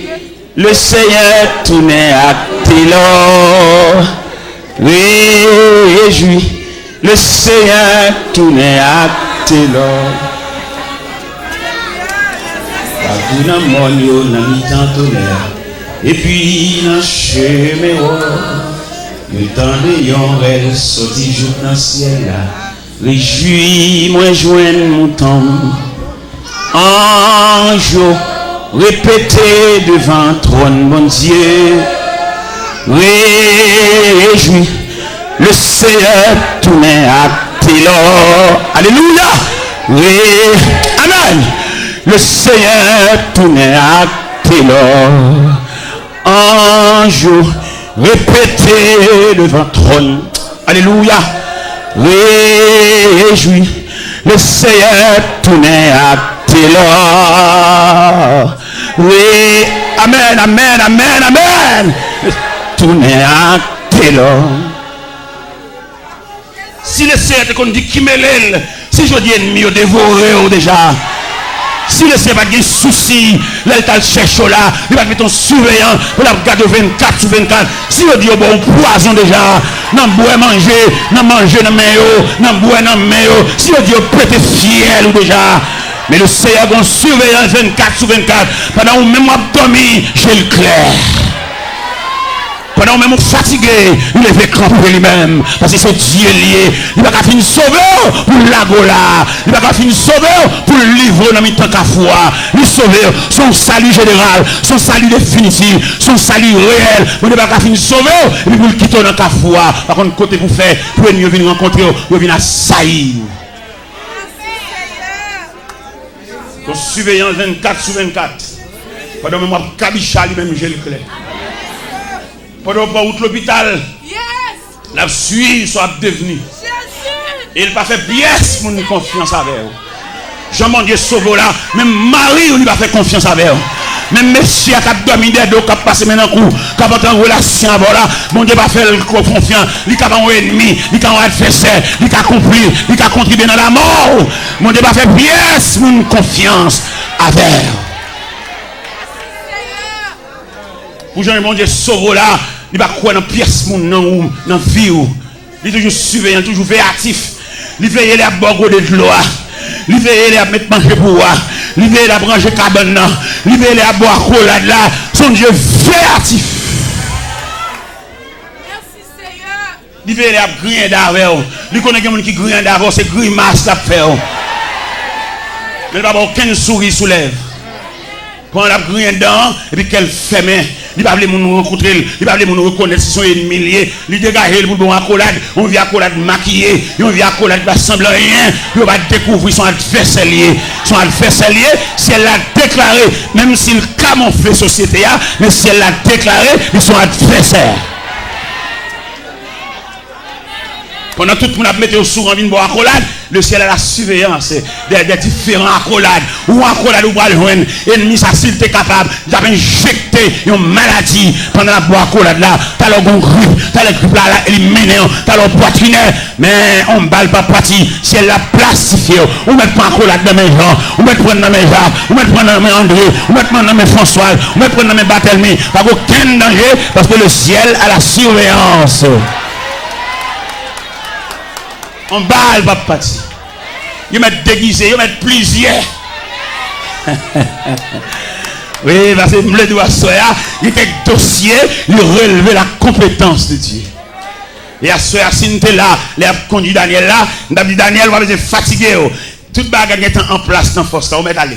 Speaker 1: Le Seigneur tourne à Télor. Réjouis. Le Seigneur tourne à Télor. Et puis dans le chemin, le temps de yon sorti jour dans le ciel là. Réjouis, moi joindre mon temps. Ange, répétez devant trône, mon Dieu. Réjouis, le Seigneur tourne à Télor. Alléluia. Amen. Le Seigneur tourne à Télor. Ange, répétez devant trône. Alléluia. Réjouis. Le Seigneur tourne à Télor. Oui. Amen, amen, amen, amen. Tourne à Télor. Si le Seigneur te dit qui me l'aile, si je dis ennemi, dévoré déjà. Si le Seigneur n'a pas de soucis, l'État cherche là, il va mettre un surveillant pour la garder 24 sur 24. Si on dit bon poison déjà, non boire manger, non manger dans mayo, non boire dans mayo. Si on dit prêter fiel ou déjà. Mais le Seigneur a un surveillant 24 sur 24. Pendant où même dormi, j'ai le clair. Pendant même fatigué, il est cramper lui-même. Parce que c'est Dieu lié. Il va finir sauver pour la gola. Il va finir sauver pour le livre dans le temps qu'à foi. Il sauver son salut général, son salut définitif, son salut réel. Il va finir sauver et puis pour le quitter dans la foi. Par contre, côté pour faire, pour mieux venir rencontrer, pour venir assaillir. Donc, surveillant 24 sur 24. Pendant même Kabicha lui-même, j'ai le clair. Pendant pas out l'hôpital, la suite soit devenue. Et il pas fait pièce pour nous confiance avec vous. Jean Dieu sauve là, même Marie on lui pas fait confiance avec vous. Même monsieur qui a dormi des dos, qui a passé maintenant coup, qui a pas en relation avec là, mon Dieu va faire confiance, il a un ennemi, il a un adversaire, il a compris, il a contribué dans la mort. Mon Dieu va faire pièce pour nous confiance avec vous. Pour Jean mon Dieu sauve là, il va croire dans pièce mon nom dans vie. Il est toujours surveillant, toujours véatif. Il veille à boire de l'eau. Il veille à mettre manger pour moi. Il veille à brancher cabane. Il veille à boire cola là. Son Dieu véatif.
Speaker 3: Merci Seigneur.
Speaker 1: Il veille à griller d'avant. Il connaît quelqu'un qui grille d'avant, c'est grimace à faire. Mais il va avoir aucun sourire sous lèvres. Quand on a grillé dedans, et puis qu'elle ferme. Il va pas nous rencontrer, il va pas nous reconnaître si son ennemi, il dégage pour bon accolade, on vient accolade maquillé, on vient accolade pas semblant rien, il va découvrir son adversaire lié, si elle l'a déclaré, même s'il camoufle société mais si elle l'a déclaré, ils sont adversaires. Pendant tout le monde a mis au sourd en boire accolade, le ciel a la surveillance des différents accolades. Ou accolade ou va le joindre. Ennemi, ça s'il était capable d'injecter une maladie pendant la boire accolade là. T'as le bon grippe, t'as le grippe là, éliminé, t'as le poitrinaire. Mais on ne balle pas parti. Si elle l'a plastifié, on met pas accolade dans mes gens, on met prendre dans mes Jacques, on met prendre dans mes André, on met prendre dans mes François, on met prendre dans mes Barthélemy. Pas aucun danger parce que le ciel a la surveillance. On balle pas parti. Ils mettent déguisé, ils mettent plusieurs. Oui, parce que le doigt soya, il était dossier, il relevait la compétence de Dieu. Et à soya, si nous étions là, les conduit Daniel là, nous avons dit Daniel va être fatigué. Toute bagarre est en place dans la force, on va aller.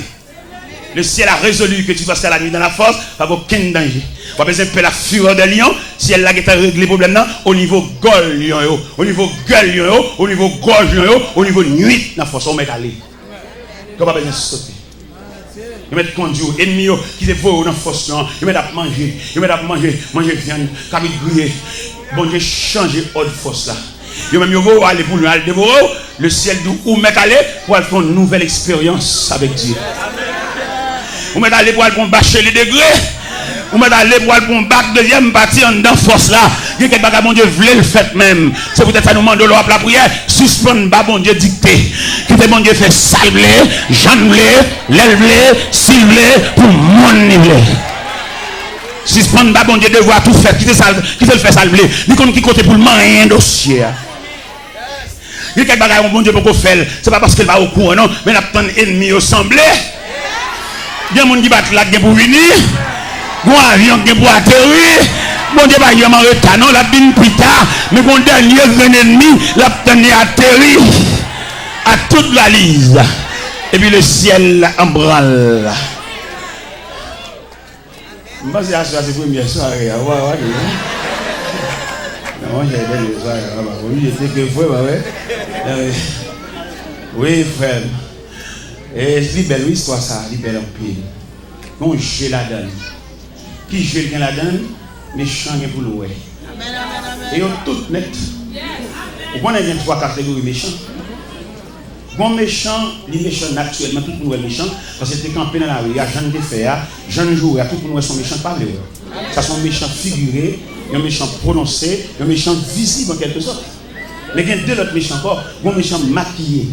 Speaker 1: Le ciel a résolu que tu vas faire la nuit dans la force, pas aucun danger. On va besoin de la fureur de lion, si elle a réglé le problème au niveau gueule lion, au niveau gueule lion, au niveau gorge lion, au niveau nuit dans la force, on va aller. On va besoin de sauter. Ils mettent conduire, ennemis qui se voient dans la force, ils mettent à manger, manger viande, cabine grillée. Bon Dieu, changer ordre force là. Ils même aller pour lui aller dévorer, Le ciel d'où vous m'êtes allé pour faire une nouvelle expérience avec Dieu. Vous m'êtes allé pour aller bâcher les degrés. Vous m'êtes allé pour aller bac deuxième partie en dedans force là. Il y a quelque chose bon Dieu voulait le faire même. C'est peut-être ça nous demande de la prière. Suspendre bas bon Dieu dicté. Qui te bon Dieu fait salver, janvler, l'élever, cibler pour mon niveau. Suspendre bas bon Dieu devoir tout faire. Qui te le fait salver. Ni comme qui côté pour le rien dossier. Il y a quelque chose bon Dieu pour faire. C'est pas parce qu'il va au courant non, mais la ton ennemi au semblé. Il y a des gens qui battent là pour venir. Bon avion qui pour atterrir. Bon Dieu va y avoir un retard. Non, la bine plus tard. Mais mon dernier grand ennemi, la tenue atterri à toute la lise. Et puis le ciel en branle. Je pense que c'est la première soirée. Non, j'ai des soirées. Oui, j'étais que frère. Oui, frère. Et c'est belle histoire ça, c'est belle en pile. On joue la donne. Qui joue la donne, méchant pour le ouais. Et on tout net. Vous connaissez bien trois catégories méchants. Bon méchant, les méchants naturellement, tout le monde est méchant. Parce que c'est campé dans la rue, il y a gens de faire, gens de jouer, tout le monde sont méchants par les ça sont méchants figurés, un méchant prononcé, un méchant visible en quelque sorte. Mais il y a deux autres méchants encore, bon méchant maquillé.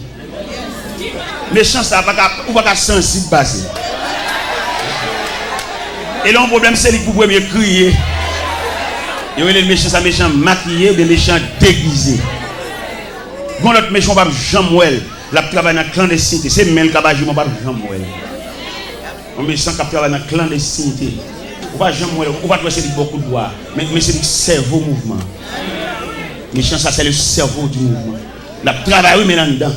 Speaker 1: Méchant, ça va pas sensible passer. Et là, le problème, c'est qu'il faut premier crier. Il y a des méchants, ça méchant maquillé ou des méchants déguisés. Bon, l'autre méchant, pas Jean-Mouel. La travail dans la clandestinité. C'est même le cabage, je ne pas Jean-Mouel. Un méchant qui travaille dans la clandestinité. On va Jean-Mouel, on va trouver beaucoup de doigts. Mais c'est le cerveau mouvement. Méchant, ça, c'est le cerveau du mouvement. La travail, oui, mais là-dedans.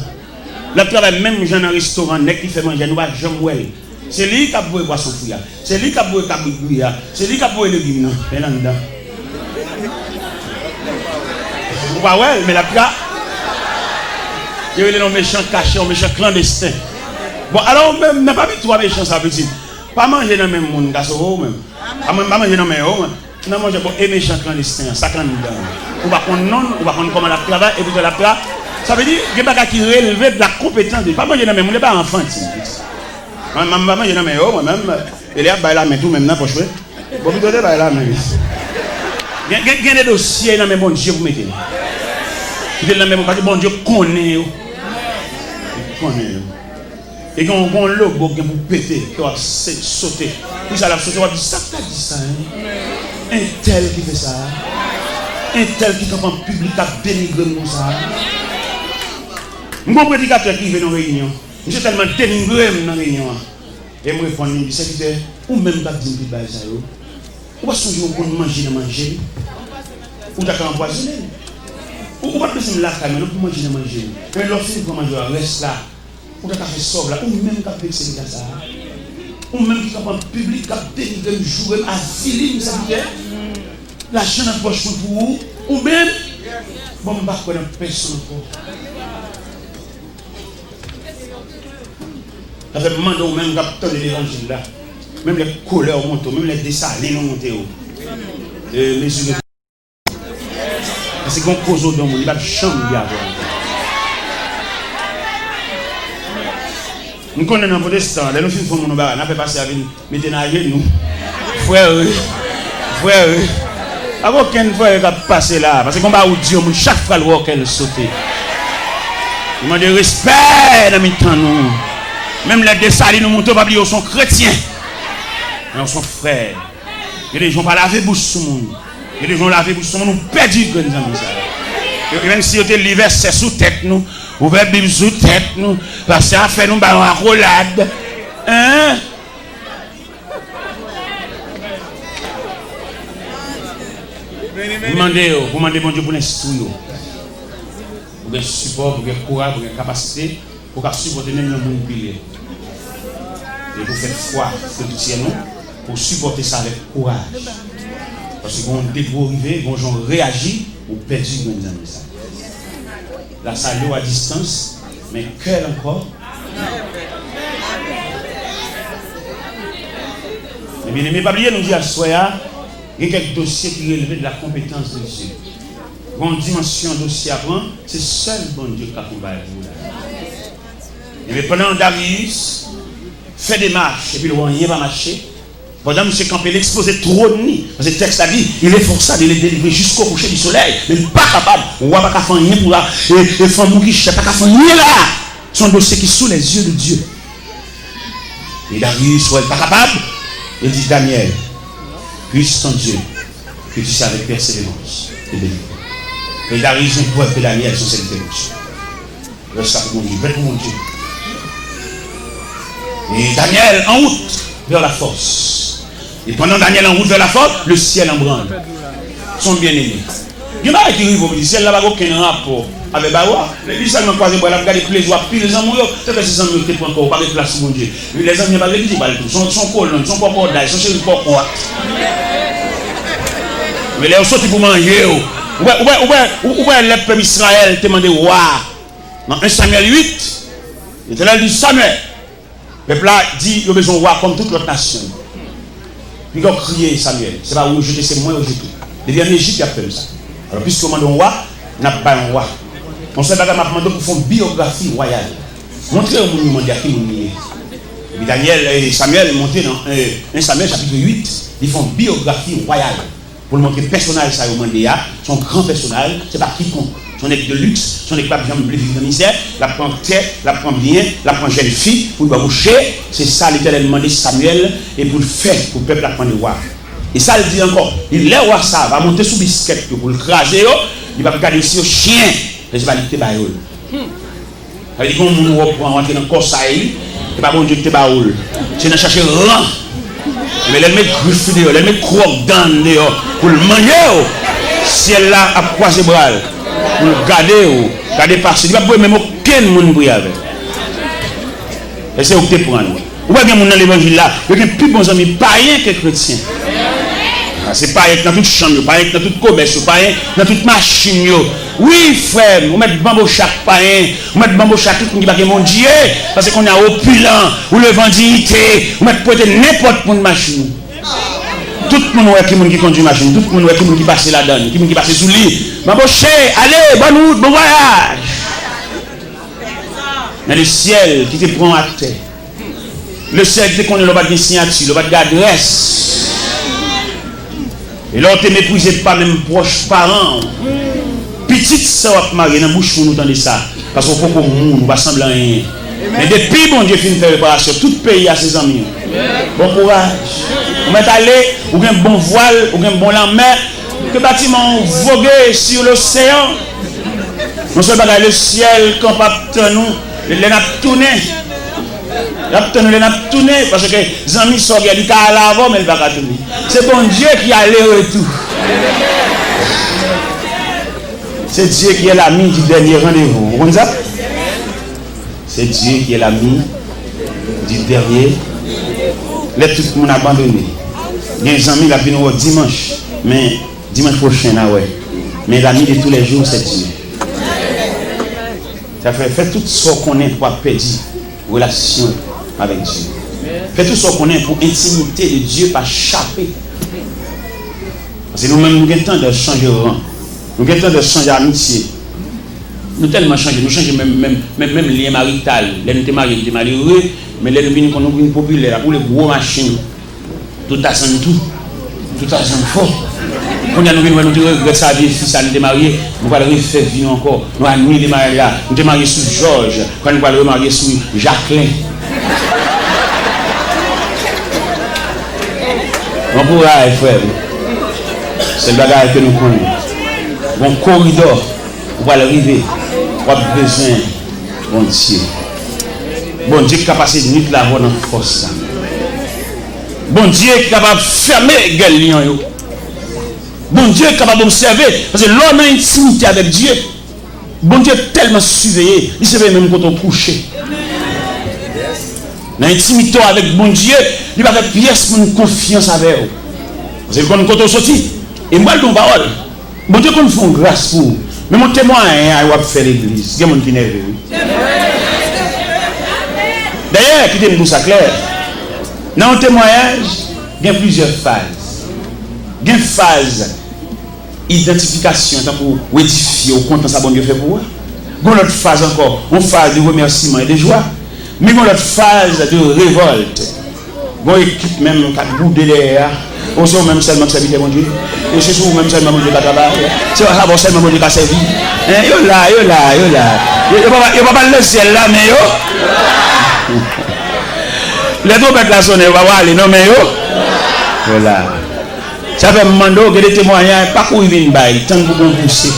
Speaker 1: La travail, même dans un restaurant, qui fait manger, nous va Jean-Mouel. C'est lui qui a beau boisson fouilla. C'est lui qui a beau cabouille. C'est lui qui a beau le guimnon. Mais là-dedans. Vous voyez, mais la plat. Il y a des méchants cachés, des méchants clandestins. Bon, alors, même pas mis trois méchants, ça veut dire. Pas manger dans le même monde, même. Pas manger dans le même monde. Non, manger pour les méchants clandestins, ça quand nous donne. On va prendre non, on va prendre comment la travail et puis la plat. Ça veut dire qu'il y a des gens qui relèvent de la compétence. Pas manger dans le même monde, pas enfantine. Maman, je n'ai pas moi-même, il y a des gens tout même pour jouer. Bon, vous donnez là même. Il y a des dossiers dans mes bon Dieu vous mettez. Il y a des même parce que bon Dieu connaît. Et quand on logo qui vous péter, qui va sauter. Puis ça la sauter, on va dire ça t'a dit ça. Un tel qui fait ça. Un tel qui campe en public a dénigré nous ça. Mon prédicateur qui vient dans la réunion. Je suis tellement dénigré dans la réunion. Et je réponds, il dit, ou même pas dire que ça. Ou pas songer au manger, ou t'as empoisonné. Ou pas plus la caméra pour manger, mais lorsque vous mangez, reste là. Ou t'as fait sauve là, ou même qu'à vexer ça. Ou même qui en public, qui a dénigré, jouer à filer, ça veut dire. L'argent dans la poche pour vous, ou même, bon, je ne vais pas connaître personne. Ça fait demander au même capteur de l'évangile là. Même les couleurs montent, même les dessalines montent. C'est qu'on cause au don, il va chambre bien. Nous connaissons un protestant, nous faisons mon bar, nous avons passé avec nous. Frère, avant qu'un frère va passer là, parce qu'on va au Dieu, chaque fois le qu'elle saute. Il m'a dit respect dans mes temps nous. Même les dessalines nous montent, ils sont chrétiens. Mais ils sont frères. Il y a des gens qui laver bouche sur le monde. Il y a des gens qui laver bouche sur le monde, nous perdons que nous avons ça. Même si vous avez l'hiver, c'est sous tête nous. Vous avez Bible sous tête nous. Parce que ça fait nous une rolade. Hein? Vous demandez bon Dieu pour l'instruire. Pour le support, pour le courage, pour la capacité, pour supporter même le monde pilier. Et vous faites foi, nous, pour supporter ça avec courage. Parce que quand vous arrivez, quand on réagit, vous perdez les amis. La salut à distance, mais quel encore? Et bien, mes papiers nous disent à Soya, il y a quelques dossiers qui relèvent de la compétence de Dieu. Une dimension dossier à prendre, c'est seul bon Dieu qui accompagne vous. Et bien pendant Darius fait des marches, et puis le rien va marcher. Pendant que M. Campbell exposait trop de nuit, parce que le texte a dit, il est forcé de les délivrer jusqu'au coucher du soleil, mais il n'est pas capable, on ne va pas faire rien pour là, et les femmes qui ne pas faire rien là. Son dossier qui est sous les yeux de Dieu. Et Darius n'est pas capable, il dit Daniel, puisse ton Dieu, que tu sais avec persévérance et délivrer. Et Darius ne peut que Daniel sur cette dévotion. Le sac mon Dieu, pour mon Dieu. Et Daniel en route vers la force. Et pendant Daniel en route vers la force, le ciel en branle. Son bien-aimé. Il n'y a pas qui arrive au ciel, là, il n'y a aucun rapport avec Bawa. Les seulement croisés, il a regardé tous les jours, puis les amours, c'est que ces amours qui prennent encore, pas de place mon Dieu. Les amis, il n'y a pas de tout. Son colonne, son corps d'ail, son chéri corps. Mais les autres, pour manger. Où est le peuple Israël demandé roi? Dans 1 Samuel 8, il était là, il dit Samuel. Le peuple là dit il a besoin de roi comme toute l'autre nation. Puis il a crié Samuel. C'est pas où jeter, c'est moi où jeter. Il vient en Égypte, il a fait ça. Alors, puisque on demande un roi, on n'a pas un roi. On sait pas qu'on m'a demandé pour faire une biographie royale. Montrez au monument de qui nous est. Daniel et Samuel montaient dans 1 Samuel chapitre 8, ils font une biographie royale. Pour le montrer, le personnage, ça a demandé, son grand personnage, c'est pas quiconque. Son équipe de luxe, son équipe de vivre dans le misère, la prend terre, la prend bien, la prend jeune fille, pour le boucher. C'est ça l'Éternel demandé Samuel, et pour le faire, pour le peuple apprendre le roi. Et ça, il dit encore, il est roi, ça va monter sous biscuit pour le craser, il va regarder aussi au chien, et c'est pas l'ité baïol. Ça veut dire qu'on nous reprend, rentrer dans le corps, ça y est, c'est pas bon Dieu qui te baïol. C'est de chercher rang. Mais elle met griffe dehors, elle met croque dans dehors, pour le manger, si elle là a croisé bras. Pour garder parce qu'il ne va pas même aucun monde pour y aller. Et c'est où tu prends. Ou bien dans l'évangile là, il y a plus bons amis païens que chrétiens. C'est païen dans toute chambre, païen dans toute commerce, païen dans toute machine. Oui frère, on met bambo chaque païen, on met bambo chaque tout qui va mon Dieu, parce qu'on a opulent, ou le vendité, on met peut-être n'importe quelle machine. Tout le monde qui conduit la machine, tout le monde qui passe la donne, qui passe sous lit. M'embaucher, allez, bonne route, bon voyage. Mais le ciel qui te prend à terre, le ciel qui te connaît le bas de signature, le bas de adresse. Et là, on ne te méprisez pas même proches parents. Petite soeur mariée dans la bouche pour nous entendre ça. Parce qu'on peut qu'on monde, on va sembler rien. Mais depuis bon Dieu finit de faire réparation, tout pays a ses amis. Bon courage. Vous mettez aller, ou un bon voile, ou un bon lendemain, que bâtiment voguer sur l'océan. Non seulement le ciel, quand pas nous, les n'a tourné. Les n'a tourné, parce que les amis sont regardés à l'avant, mais ils ne vont pas tourner. C'est bon Dieu qui a les retours. C'est Dieu qui est l'ami du dernier rendez-vous. Vous comprenez ça? C'est Dieu qui est l'ami du dernier. Là, tout le monde abandonné. Il y a des amis qui viennent au dimanche. Mais dimanche prochain, là, ouais. Mais l'ami de tous les jours, c'est Dieu. Ça fait tout ce qu'on est pour perdre relation avec Dieu. Fait tout ce qu'on est pour intimité de Dieu, pas chapper. Parce que nous-mêmes, nous avons le temps de changer de rang. Nous avons le temps de changer d'amitié. Nous tellement changé, nous changeons même lien marital. Là, nous sommes mariés, nous sommes malheureux, mais là, nous venons populaire, pour les gros machines. Tout à son tout. Tout à son fort. Quand nous venons, nous regrettons sa vie, si ça nous est marié, nous allons refaire vivre encore. Nous allons nous marier là. Nous sommes mariés sous Georges, quand nous allons marier sous Jacqueline. Bon courage, frère. C'est le bagage que nous connaissons. Bon corridor, pour arriver. Pas besoin, bon Dieu. Bon Dieu qui est capable de nuit la voix dans la force. Bon Dieu qui est capable de fermer les gueules. Bon Dieu est capable d'observer. Parce que l'homme a une intimité avec Dieu. Bon Dieu est tellement surveillé. Il se fait même quand on couche. Dans l'intimité avec bon Dieu, il va faire pièce pour une confiance avec eux. Parce que quand on sortit, et moi, je donne parole. Bon Dieu, qu'on nous fait grâce pour vous. Mais mon témoin, il va faire l'église. Il y a mon qui nerveux. D'ailleurs, qui dit ça clair. Dans le témoignage, il y a plusieurs phases. Il y a une phase identification pour édifier au compte ça bon Dieu fait pour vous. Une autre phase encore, une phase de remerciement et de joie, mais une autre phase de révolte. Une équipe même qui a boudé derrière, on sait même seulement que servir mon Dieu, et c'est souvent même seulement mon Dieu qui travaille, c'est pas seulement mon Dieu qui servi. Yo là, yo pas le ciel là, mais yo. Les trompettes là sonner, va aller, non mais yo. Voilà. Ça fait mando que les témoignages, pas qu'on vienne bail, tant que vous pousser.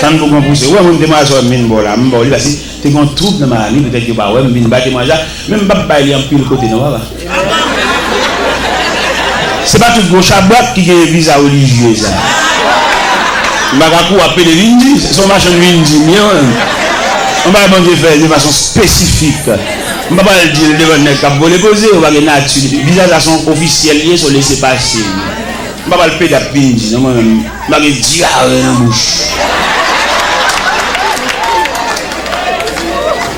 Speaker 1: Tant que vous pousser. Ouais, moi, témoignage, je vais là, parce que c'est un trouble dans ma vie, peut-être que bah, ouais, je vais témoigner, même pas bail en pile côté, non, voilà. C'est pas tout gauche à boîte qui est visa religieux, ça. Je vais appeler Vindi, c'est son machin Vindi, on va faire de façon spécifique. Je ne vais pas dire devant le cap pour les poser, on va les nature. Visa sont officiels, ils sont laissés passer. Je ne vais pas le pédapin, je vais dire dans la bouche.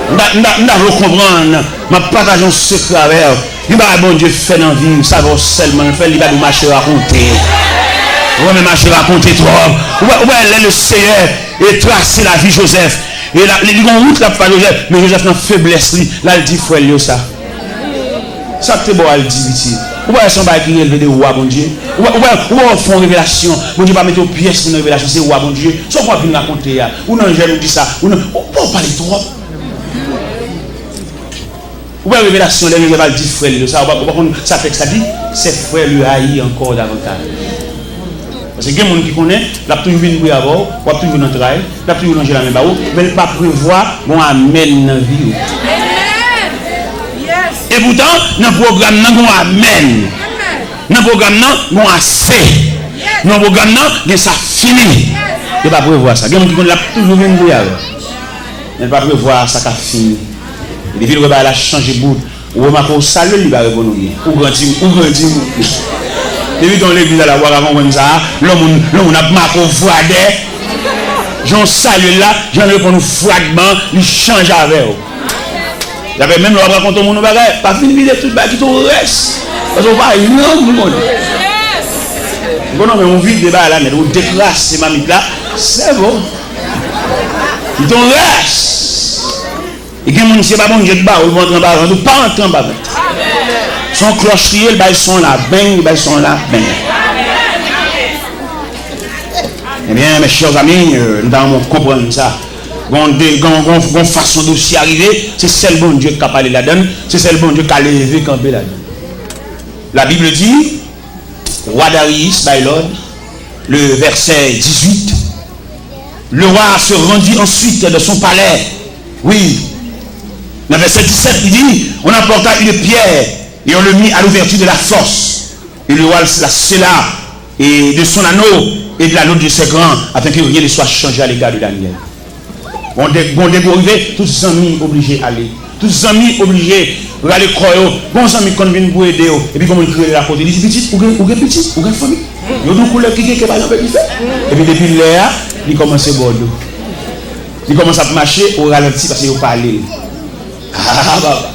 Speaker 1: Je vais comprendre, je partage un secret avec eux. Il va bon Dieu fait dans la vie, ça va seulement faire, il va nous marcher raconter. On va marcher raconter trop. Ouais, le Seigneur et tracer la vie Joseph. Et là, les gens route là pour Joseph, mais Joseph n'a faiblesse, là il dit frère ça. Ça c'est bon, elle dit ici. Ou bien son bail qui élevé de roi bon Dieu. Ou bien font révélation. Bon Dieu va mettre aux pièces pour une révélation, c'est roi bon Dieu. Soit quoi venir raconter ou non je nous dis ça, ou non on parle trop. Ou bien révélation, les gens va dire frère ça, ça fait que ça dit, c'est frère le haït encore davantage. Parce que il y a des gens qui connaissent, la toujours vient pour avoir, ou toujours dans le travail, la toujours manger la même barreau, mais il ne pas prévoir, bon, amène dans la vie. Et pourtant, dans le programme, nous avons amène. Dans le programme, nous avons assez. Dans le programme, nous avons ça fini. Il ne pas prévoir ça. Il y a des gens qui connaissent, la toujours vient pour avoir. Il ne pas prévoir ça qui a fini. Et depuis que a changé de bout, ou remarquez au salut, il va répondre. Ou grandir. Depuis dans l'église à la voix avant comme ça, l'homme a marqué au froidet. J'en salue là, j'en réponds au fragment, il change avec eux. J'avais même le raconté mon bagage, pas fini de tout le qui tout reste. Parce qu'on va non, monde. Bon, non, mais on vit le débat là, mais on déclasse ces mamites là, c'est bon. Ils t'en reste. Et quand on ne sait pas bon, je ne sais pas, on va entrer en bas, on ne pas entrer en bas. Son clocherier, ils sont là, bang, ils sont là, bang. Eh bien, mes chers amis, nous devons comprendre ça. Une façon de s'y arriver, c'est celle bon Dieu qui a parlé là-dedans, c'est celle bon Dieu qui a levé camper là-dedans. La Bible dit, roi Darius, by Lord, le verset 18, le roi se rendit ensuite de son palais. Oui. Le verset 17, il dit, on apporta une pierre et on le mit à l'ouverture de la force. Et le roi la scella et de son anneau et de l'anneau de ses grands, afin que rien ne soit changé à l'égard de Daniel. On dégourvé, tous les amis obligés d'aller. Tous les amis obligés d'aller croire. Bon, les amis qui viennent pour aider. Et puis, comme ils créent la côté, ils disent petit, ou petit, ou famille. Ils ont une couleur qui est pas fait. Et puis, depuis là, ils commencent à bordeaux. Ils commencent à marcher au ralenti parce qu'ils ont parlé. Ah, bah.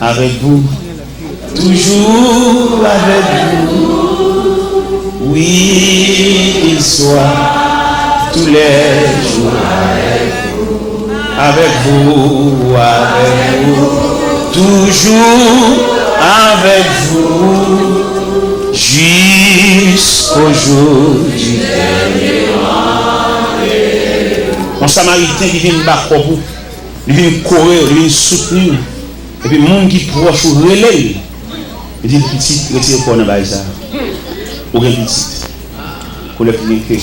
Speaker 1: Avec vous, toujours avec vous. Oui, il soit tous les jours avec vous, toujours avec vous, jusqu'au jour du dernier. Un Samaritain qui vient battre pour vous, il vient courir, il vient soutenir, et puis le monde qui proche ou relève, il dit petit, retire quoi dans le ça. Ou bien petit, pour le finir que.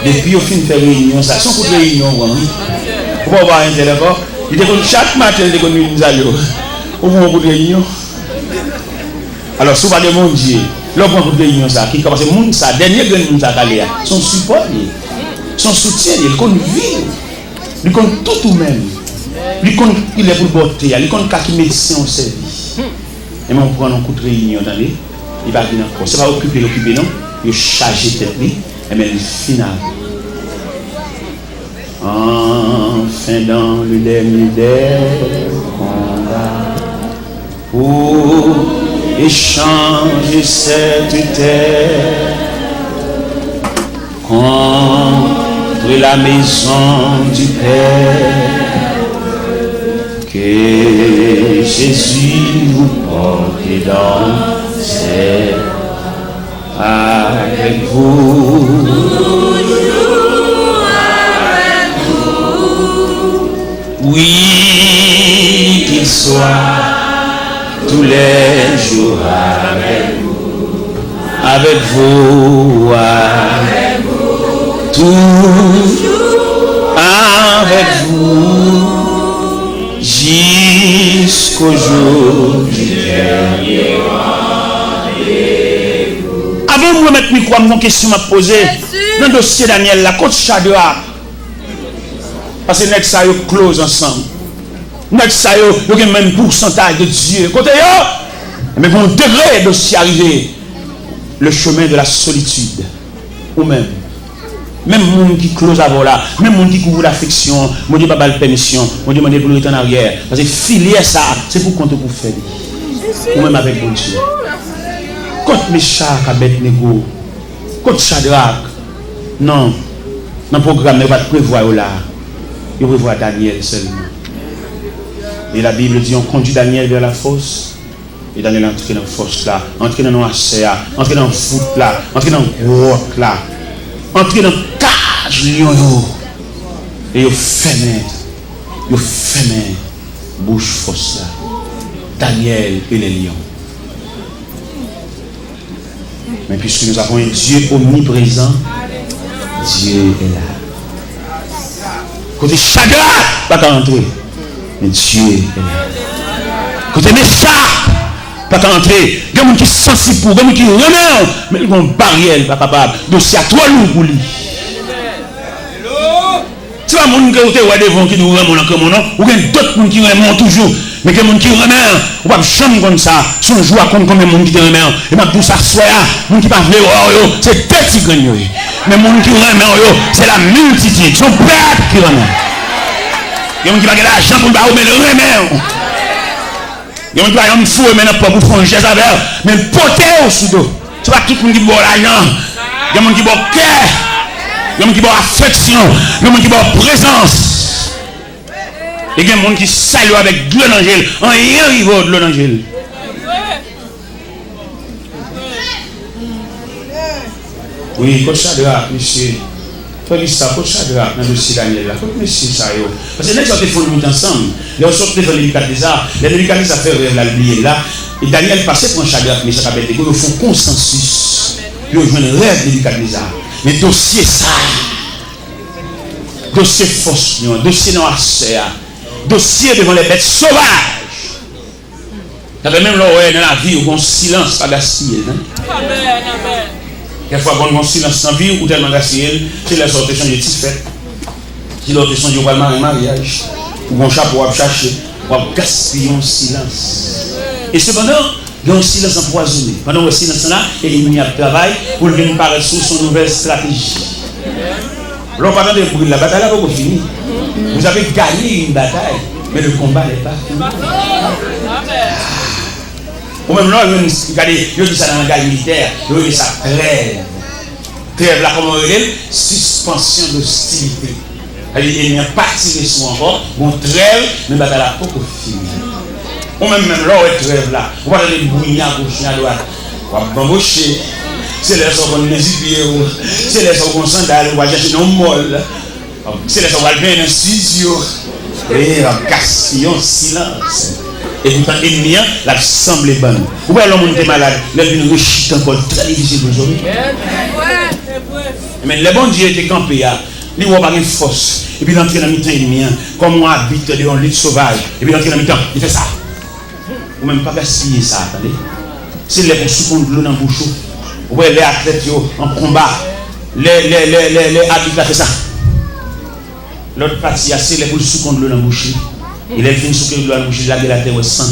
Speaker 1: Depuis au fin de faire réunion, ça, sans coup de réunion, on va voir un tel d'accord. Il dit chaque matin, il dit que nous allons. On va un coup de réunion. Alors, si vous parlez de mon Dieu, l'homme coup de réunion, ça, qui commence à monde, ça, dernier que nous allons, son support, son soutien, il compte vivre, il compte tout même. Il est pour porter, il compte qui médecin au service. Et on prend un coup de réunion, il va venir encore. Ce n'est pas occuper, non, il charge tête. Mais le final. Enfin dans le dernier combat pour échanger cette terre contre la maison du Père, que Jésus vous porte dans ses avec vous. Oui, qu'il soit tous les jours avec vous, avec vous, toujours avec vous, jusqu'au jour du dernier rendez-vous. Avant de remettre le micro, une question m'a posée dans le dossier Daniel, la côte Shadrach. Parce que nous sommes close ensemble. Nous sommes le même pourcentage de Dieu. Côté mais pour un degré de s'y arriver, le chemin de la solitude. Ou même monde qui close avant là, même monde qui couvre l'affection, mon Dieu pas de permission, mon Dieu m'a dit pour le en arrière. Parce que filier ça, c'est pour compter pour faire. Ou même avec mon Dieu. Quand Meshach, Abednego, quand Shadrach, non, dans le programme, ne va pas prévoir là. Il prévoit Daniel seulement. Et la Bible dit on conduit Daniel vers la fosse. Et Daniel est entré dans la fosse là, entré dans l'océan, entré dans le foot là, entré dans le grotte là, entré dans le cage lion. Et il fermé bouche fosse là. Daniel et les lions. Mais puisque nous avons un Dieu omniprésent, Dieu est là. Côté Shadrach, pas qu'à entrer. Mais Dieu est là. Côté Meshach, pas qu'à entrer. Il y a des gens qui sont sensibles pour, il y a des gens qui remettent, mais ils ont une barrière, pas capable. Donc c'est à toi lourd pour lui. Tu vois, les gens qui ont devant qui nous remettent comme nom, ou bien d'autres gens qui remettent toujours. Mais que les gens qui remettent, on va jamais comme ça. Son joie comme combien de gens qui remettent. Et ma tout ça soit, les gens qui parlent, c'est petit gagnant. Mais les gens qui remettent, c'est la multitude. Son père qui remet. Il y a des gens qui ont l'argent pour le remettre. Il y a des gens qui ont fou maintenant pour faire un geste avec. Mais le poté au sous-dos. Tu vois, tout le monde qui boit l'argent. Il y a des gens qui boit cœur. Il y a des gens qui boit affection. Il y a des gens qui boit présence. Et il y a des gens qui saluent avec de l'angèle. En rien rival de l'angèle. Oui, coach Shadrach, monsieur. Toi, ça, coach Shadrach, dans le dossier Daniel, là. Monsieur, ça, yo. Parce que les gens qui font le ensemble, les gens qui font les Nebuchadnezzar, les Nebuchadnezzar fait rêve là, oublié là. Et Daniel passait pour un Shadrach, mais ça s'appelle des ils font consensus. Ils ont un rêve de Nebuchadnezzar. Mais dossier ça. Dossier force, dossier noirceur. Dossier devant les bêtes sauvages. Ça fait même là, dans la vie, où on silence, pas gaspillé. Amen, amen. Quelquefois, quand on a un silence dans la vie, ou tellement gaspillé, c'est la sorte de changer de fête. Si l'autre est changé au mariage, ou un chapeau à chercher, ou à gaspiller un silence. Et cependant, il y a un silence empoisonné. Pendant le silence là, il y a un travail pour venir paraître sous son nouvelle stratégie. Alors, pendant de brûler la bataille, là, vous finissez. Vous avez gagné une bataille, mais le combat n'est pas fini. Ou même là, il dit ça dans la guerre militaire, il dit ça trêve. Trêve là, comment on dit? Suspension d'hostilité. Il n'y a pas tiré sur encore, bon trêve, mais la bataille n'a pas fini. Ou même là, on trêve là, on va aller bouillir à gauche et à droite. On va bamboucher. C'est les gens qui ont des pieds, c'est les gens qui ont des sandales, on va chercher dans le molle. C'est les gens qui ont bien un studio. Et on gaspille en silence. Et vous entendez l'ennemi, la semble bonne. Vous voyez l'homme qui est malade, l'homme qui est encore très difficile aujourd'hui. Mais le bon Dieu était campé, il n'y a pas de force. Et puis il entre dans le temps ennemi, comme on habite dans une lutte sauvage. Et puis il entre dans le temps, il fait ça. Ou même pas gaspiller ça, attendez. C'est les pour sous-compte de l'eau dans le bouchon. Vous voyez les athlètes en combat, les athlètes fait ça. L'autre partie, c'est les pour sous-compte de l'eau dans le bouchon. Il est venu sous que l'eau dans le bouchon, il a de la terre au sang.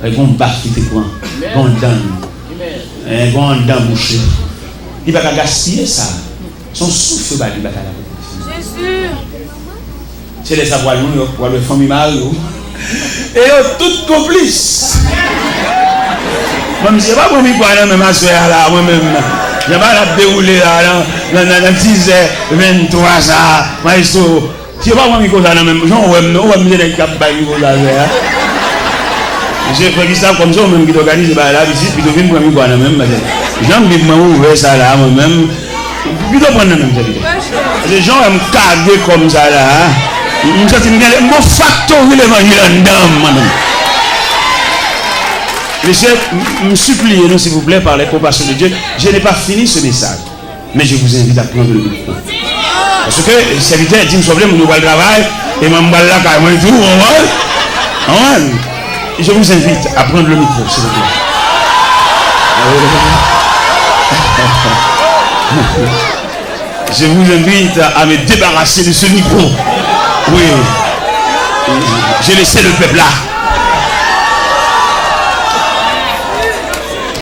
Speaker 1: Il y a un bac qui te prend. Il y a un dent bouché. Il va gaspiller ça. Son souffle va lui battre la vie. C'est sûr. C'est les savoirs, pour le famille Mario. Et tout complice. Même si je ne sais pas comment je vais même à ce là, moi-même. Je vais la dérouler là, dans 10h23 ça, maestro. Si pas moi micro ça même, j'en ouais me des cap ba micro là. J'ai fait ça comme ça même qui organise ba là visite puis venir prendre micro là même. J'en vais moi ouvrir ça là moi même. Puis prendre même ça. Les gens aiment caguer comme ça là. Nous sommes un factory l'évangile dedans madame. Monsieur, me suppliez-nous s'il vous plaît par les compassions de Dieu. Je n'ai pas fini ce message, mais je vous invite à prendre le micro. Parce que le serviteur dit, nous sommes nous allons travail et je vais là carrément tout. Je vous invite à prendre le micro, s'il vous plaît. Je vous invite à me débarrasser de ce micro. Oui. J'ai laissé le peuple là.